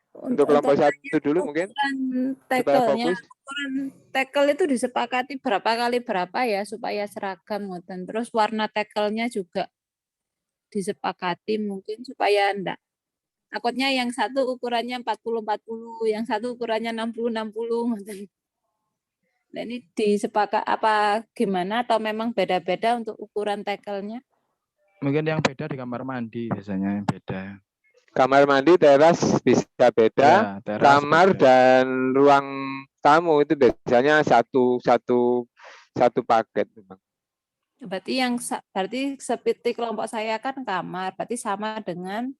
Untuk kelompok satu dulu mungkin? Supaya Tackle-nya, fokus. ukuran tackle itu disepakati berapa kali berapa ya supaya seragam ngoten. Terus warna tackle-nya juga disepakati mungkin supaya enggak. Takutnya yang satu ukurannya 40-40, yang satu ukurannya 60-60 ngoten. Nah, ini disepakat apa gimana atau memang beda-beda untuk ukuran tackle-nya? Mungkin yang beda di kamar mandi biasanya yang beda. Kamar mandi, teras bisa beda. Ya, teras Kamar beda. dan ruang tamu itu biasanya satu paket memang. Berarti seperti kelompok saya kan kamar, berarti sama dengan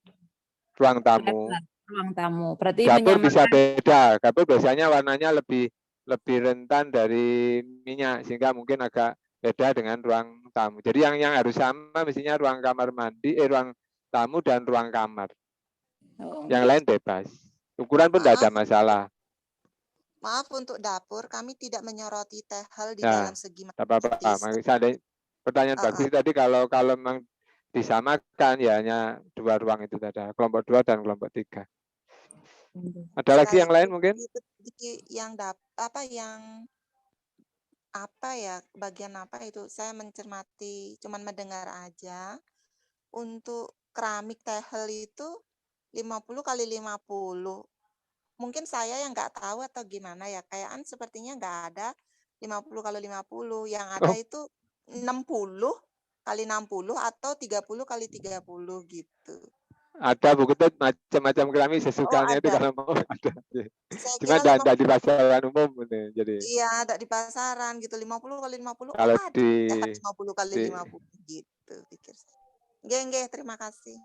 Ruang tamu. ruang tamu. Berarti Dapur bisa menyamakan beda. Dapur biasanya warnanya lebih rentan dari minyak sehingga mungkin agak beda dengan ruang tamu. Jadi yang harus sama mestinya ruang kamar mandi, ruang tamu dan ruang kamar. Yang lain bebas. Ukuran pun tidak ada masalah. Maaf untuk dapur, kami tidak menyoroti tehel di Ya, dalam segi tidak apa-apa. matematis. Pertanyaan bagus tadi kalau memang disamakan ya hanya 2 ruang itu ada kelompok 2 dan kelompok 3. Ada lagi yang lain mungkin? Bagian apa itu? Saya mencermati, cuman mendengar aja. Untuk keramik tehel itu 50 kali 50. Mungkin saya yang nggak tahu atau gimana ya. Kayaknya sepertinya nggak ada 50 kali 50. Yang ada itu 60 kali 60 atau 30 kali 30 gitu. Ada Bu Ketut macam-macam keramik sesukanya itu kalau mau ada. Cuma tidak di pasaran umum ini. Jadi. Iya, ada di pasaran gitu 50 kali 50. Kalau ada di 50 kali 50 gitu pikir saya. Nggih, terima kasih.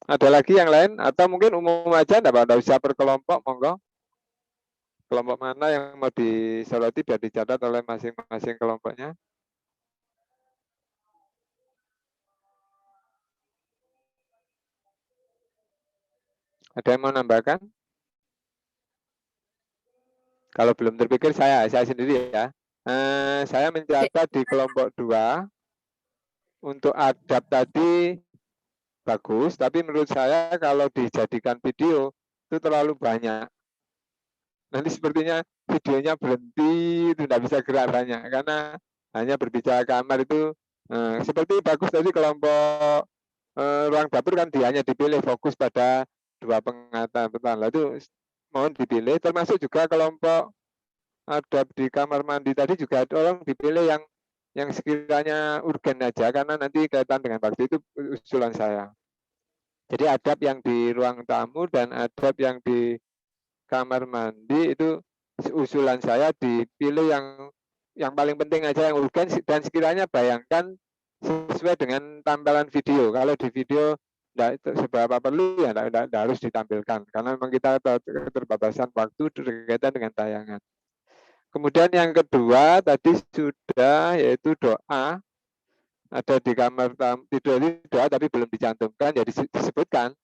Ada lagi yang lain atau mungkin umum aja enggak usah per kelompok, monggo. Kelompok mana yang mau disoroti biar dicatat oleh masing-masing kelompoknya? Ada yang mau nambahkan? Kalau belum terpikir saya sendiri ya. Saya mencatat di kelompok 2 untuk adab tadi bagus, tapi menurut saya kalau dijadikan video itu terlalu banyak. Nanti sepertinya videonya berhenti, itu tidak bisa gerak banyak karena hanya berbicara kamar itu seperti bagus tadi kelompok ruang dapur kan hanya dipilih fokus pada 2 pengetahuan. Lalu mohon dipilih, termasuk juga kelompok adab di kamar mandi tadi juga tolong dipilih yang sekiranya urgen aja karena nanti kaitan dengan waktu itu usulan saya. Jadi adab yang di ruang tamu dan adab yang di kamar mandi itu usulan saya dipilih yang paling penting aja yang urgen dan sekiranya bayangkan sesuai dengan tampilan video. Kalau di video tidak seberapa perlu ya tidak harus ditampilkan karena memang kita keterbatasan waktu berkaitan dengan tayangan. Kemudian yang kedua tadi sudah yaitu doa. Ada di kamar tamu, tidur ini doa tapi belum dicantumkan, jadi disebutkan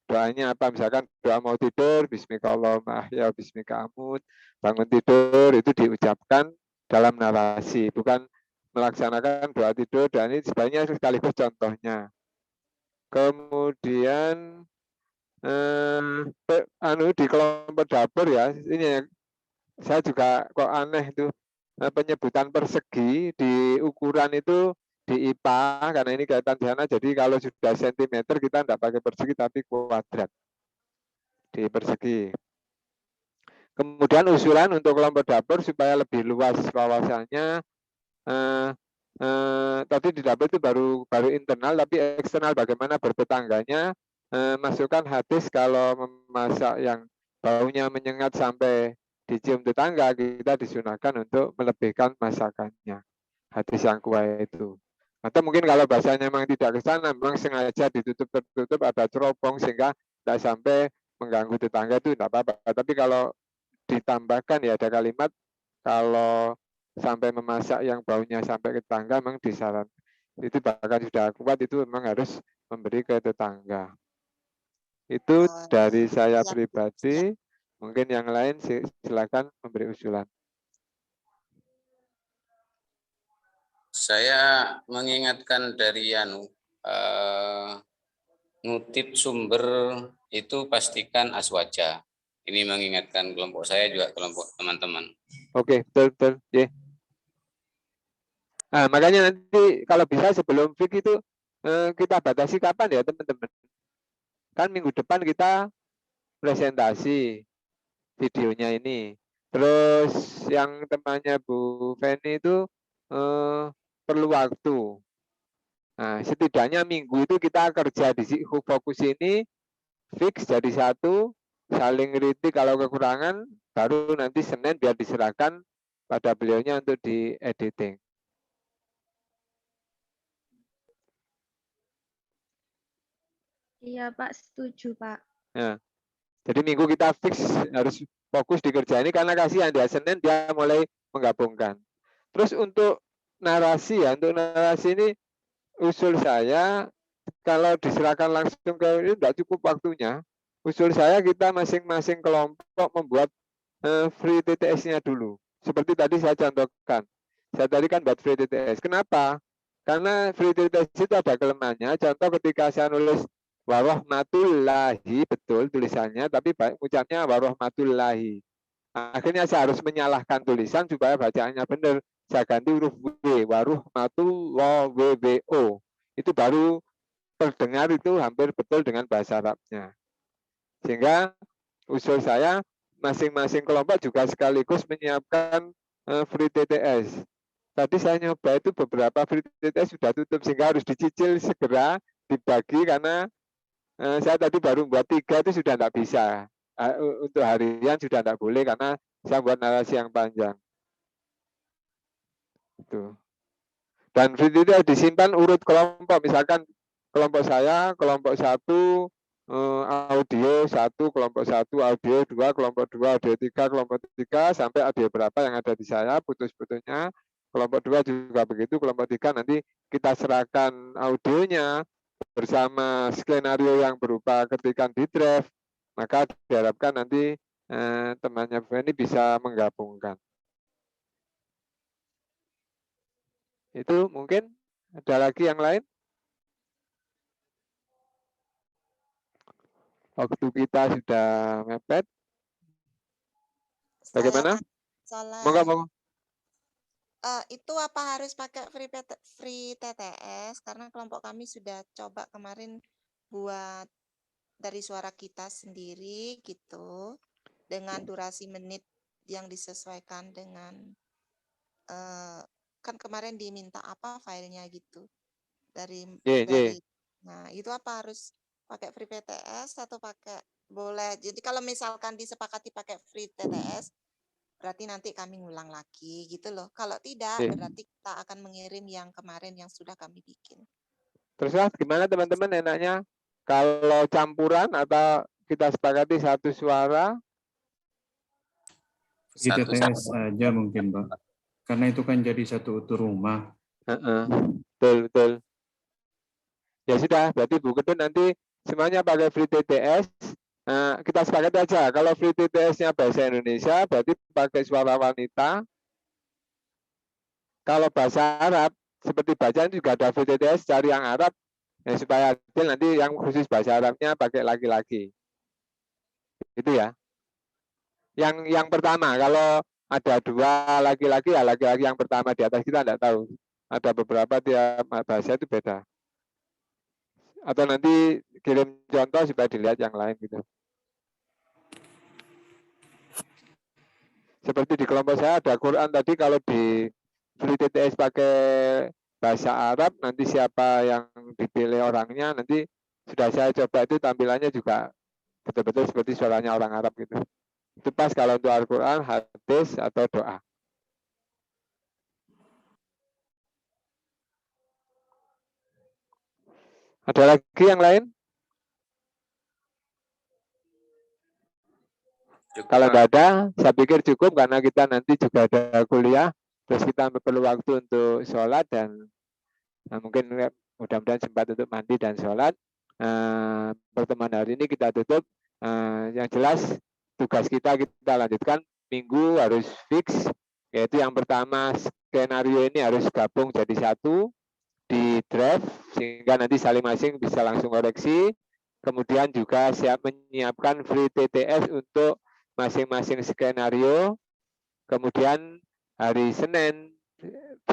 doanya apa, misalkan doa mau tidur, bismillahirrahmanirrahim, ya bismika amut, bangun tidur, itu diucapkan dalam narasi, bukan melaksanakan doa tidur, dan ini sebaiknya sekaligus contohnya. Kemudian di kelompok dapur ya, ini saya juga kok aneh itu, penyebutan persegi di ukuran itu di IPA karena ini kaitan di sana, jadi kalau sudah sentimeter kita tidak pakai persegi tapi kuadrat. di persegi. Kemudian usulan untuk kelompok dapur supaya lebih luas wawasannya. Tadi di dapur itu baru internal, tapi eksternal bagaimana bertetangganya. Masukkan hadis kalau memasak yang baunya menyengat sampai dicium tetangga, kita disunahkan untuk melebihkan masakannya. Hadis yang kuat itu. Atau mungkin kalau bahasanya memang tidak ke sana, memang sengaja ditutup-tertutup, ada cerobong sehingga tidak sampai mengganggu tetangga, itu tidak apa-apa. Tapi kalau ditambahkan ya ada kalimat kalau sampai memasak yang baunya sampai ke tetangga, memang disarankan. Itu bahkan sudah kuat, itu memang harus memberi ke tetangga. Itu dari saya pribadi. Mungkin yang lain silakan memberi usulan. Saya mengingatkan dari ngutip sumber itu pastikan aswaja. Ini mengingatkan kelompok saya juga kelompok teman-teman. Oke, betul. Yeah. Nah, makanya nanti kalau bisa sebelum fik itu kita batasi kapan ya teman-teman. Kan minggu depan kita presentasi videonya ini. Terus yang temannya Bu Feni itu perlu waktu. Nah, setidaknya minggu itu kita kerja di fokus ini, fix jadi satu, saling kritik kalau kekurangan, baru nanti Senin biar diserahkan pada beliaunya untuk di editing. Iya Pak, setuju Pak. Nah, jadi minggu kita fix harus fokus dikerjain ini karena kasihan dia Senin dia mulai menggabungkan. Terus untuk narasi ya, untuk narasi ini usul saya kalau diserahkan langsung ke ini tidak cukup waktunya. Usul saya kita masing-masing kelompok membuat free TTS-nya dulu. Seperti tadi saya contohkan. Saya tadi kan buat free TTS. Kenapa? Karena free TTS itu ada kelemahannya. Contoh ketika saya nulis warahmatullahi, betul tulisannya, tapi baik ucapnya warahmatullahi. Akhirnya saya harus menyalahkan tulisan supaya bacaannya benar. Saya ganti huruf W, warahmatullahi, itu baru terdengar itu hampir betul dengan bahasa Arabnya. Sehingga usul saya masing-masing kelompok juga sekaligus menyiapkan free TTS. Tadi saya nyoba itu beberapa free TTS sudah tutup sehingga harus dicicil segera dibagi karena saya tadi baru buat 3 itu sudah tidak bisa. Untuk harian sudah tidak boleh karena saya buat narasi yang panjang. Itu. Dan free TTS disimpan urut kelompok. Misalkan kelompok saya, kelompok 1, audio 1, kelompok 1, audio 2, kelompok 2, audio 3, kelompok 3, sampai audio berapa yang ada di saya, putus-putusnya. Kelompok 2 juga begitu, kelompok 3 nanti kita serahkan audionya bersama skenario yang berupa ketikan di draft, maka diharapkan nanti temannya Feni bisa menggabungkan. Itu mungkin ada lagi yang lain? Waktu kita sudah mepet. Bagaimana? Monggo. Itu apa harus pakai free TTS? Karena kelompok kami sudah coba kemarin buat dari suara kita sendiri gitu, dengan durasi menit yang disesuaikan dengan kan kemarin diminta apa filenya gitu dari. Nah itu apa harus pakai free TTS atau pakai boleh? Jadi kalau misalkan disepakati pakai free TTS, berarti nanti kami ngulang lagi gitu loh. Kalau tidak, berarti kita akan mengirim yang kemarin yang sudah kami bikin. Terus gimana teman-teman enaknya? Kalau campuran atau kita sepakati satu suara? Free TTS saja mungkin, Pak. Karena itu kan jadi satu utuh rumah. Betul. Ya sudah, berarti Bu Kedun nanti semuanya pakai free TTS. Kita sepakati aja, kalau free TTS-nya bahasa Indonesia, berarti pakai suara wanita. Kalau bahasa Arab, seperti bacaan juga ada free TTS, cari yang Arab, ya, supaya adil nanti yang khusus bahasa Arabnya pakai laki-laki. Itu ya. Yang pertama, kalau ada 2 laki-laki, ya laki-laki yang pertama di atas kita tidak tahu. Ada beberapa tiap bahasa itu beda. Atau nanti kirim contoh supaya dilihat yang lain gitu. Seperti di kelompok saya ada Quran tadi, kalau di free TTS pakai bahasa Arab, nanti siapa yang dipilih orangnya, nanti sudah saya coba itu tampilannya juga betul-betul seperti suaranya orang Arab gitu. Itu pas kalau untuk Al-Quran, hadis, atau doa. Ada lagi yang lain? Kalau tidak ada, saya pikir cukup karena kita nanti juga ada kuliah, terus kita perlu waktu untuk sholat dan mungkin mudah-mudahan sempat untuk mandi dan sholat. Pertemuan hari ini kita tutup. Yang jelas tugas kita lanjutkan. Minggu harus fix, yaitu yang pertama skenario ini harus gabung jadi satu di draft sehingga nanti saling masing bisa langsung koreksi. Kemudian juga siap menyiapkan free TTS untuk masing-masing skenario. Kemudian hari Senin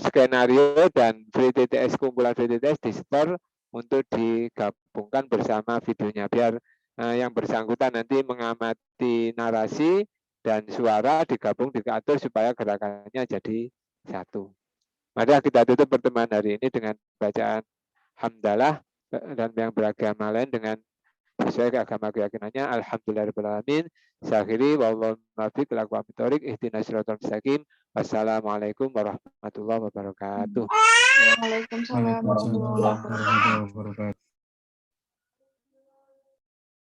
skenario dan free TTS, kumpulan free TTS di store untuk digabungkan bersama videonya biar yang bersangkutan nanti mengamati narasi dan suara digabung, diatur supaya gerakannya jadi satu. Mari kita tutup pertemuan hari ini dengan bacaan hamdalah dan yang beragama lain dengan sesuai agama keyakinannya. Alhamdulillahirrahmanirrahim. Sakhiri wallahu muwaffiq ila aqwamit thoriq ihdinas siratal mustaqim. Wassalamualaikum warahmatullahi wabarakatuh. Waalaikumsalam warahmatullahi wabarakatuh.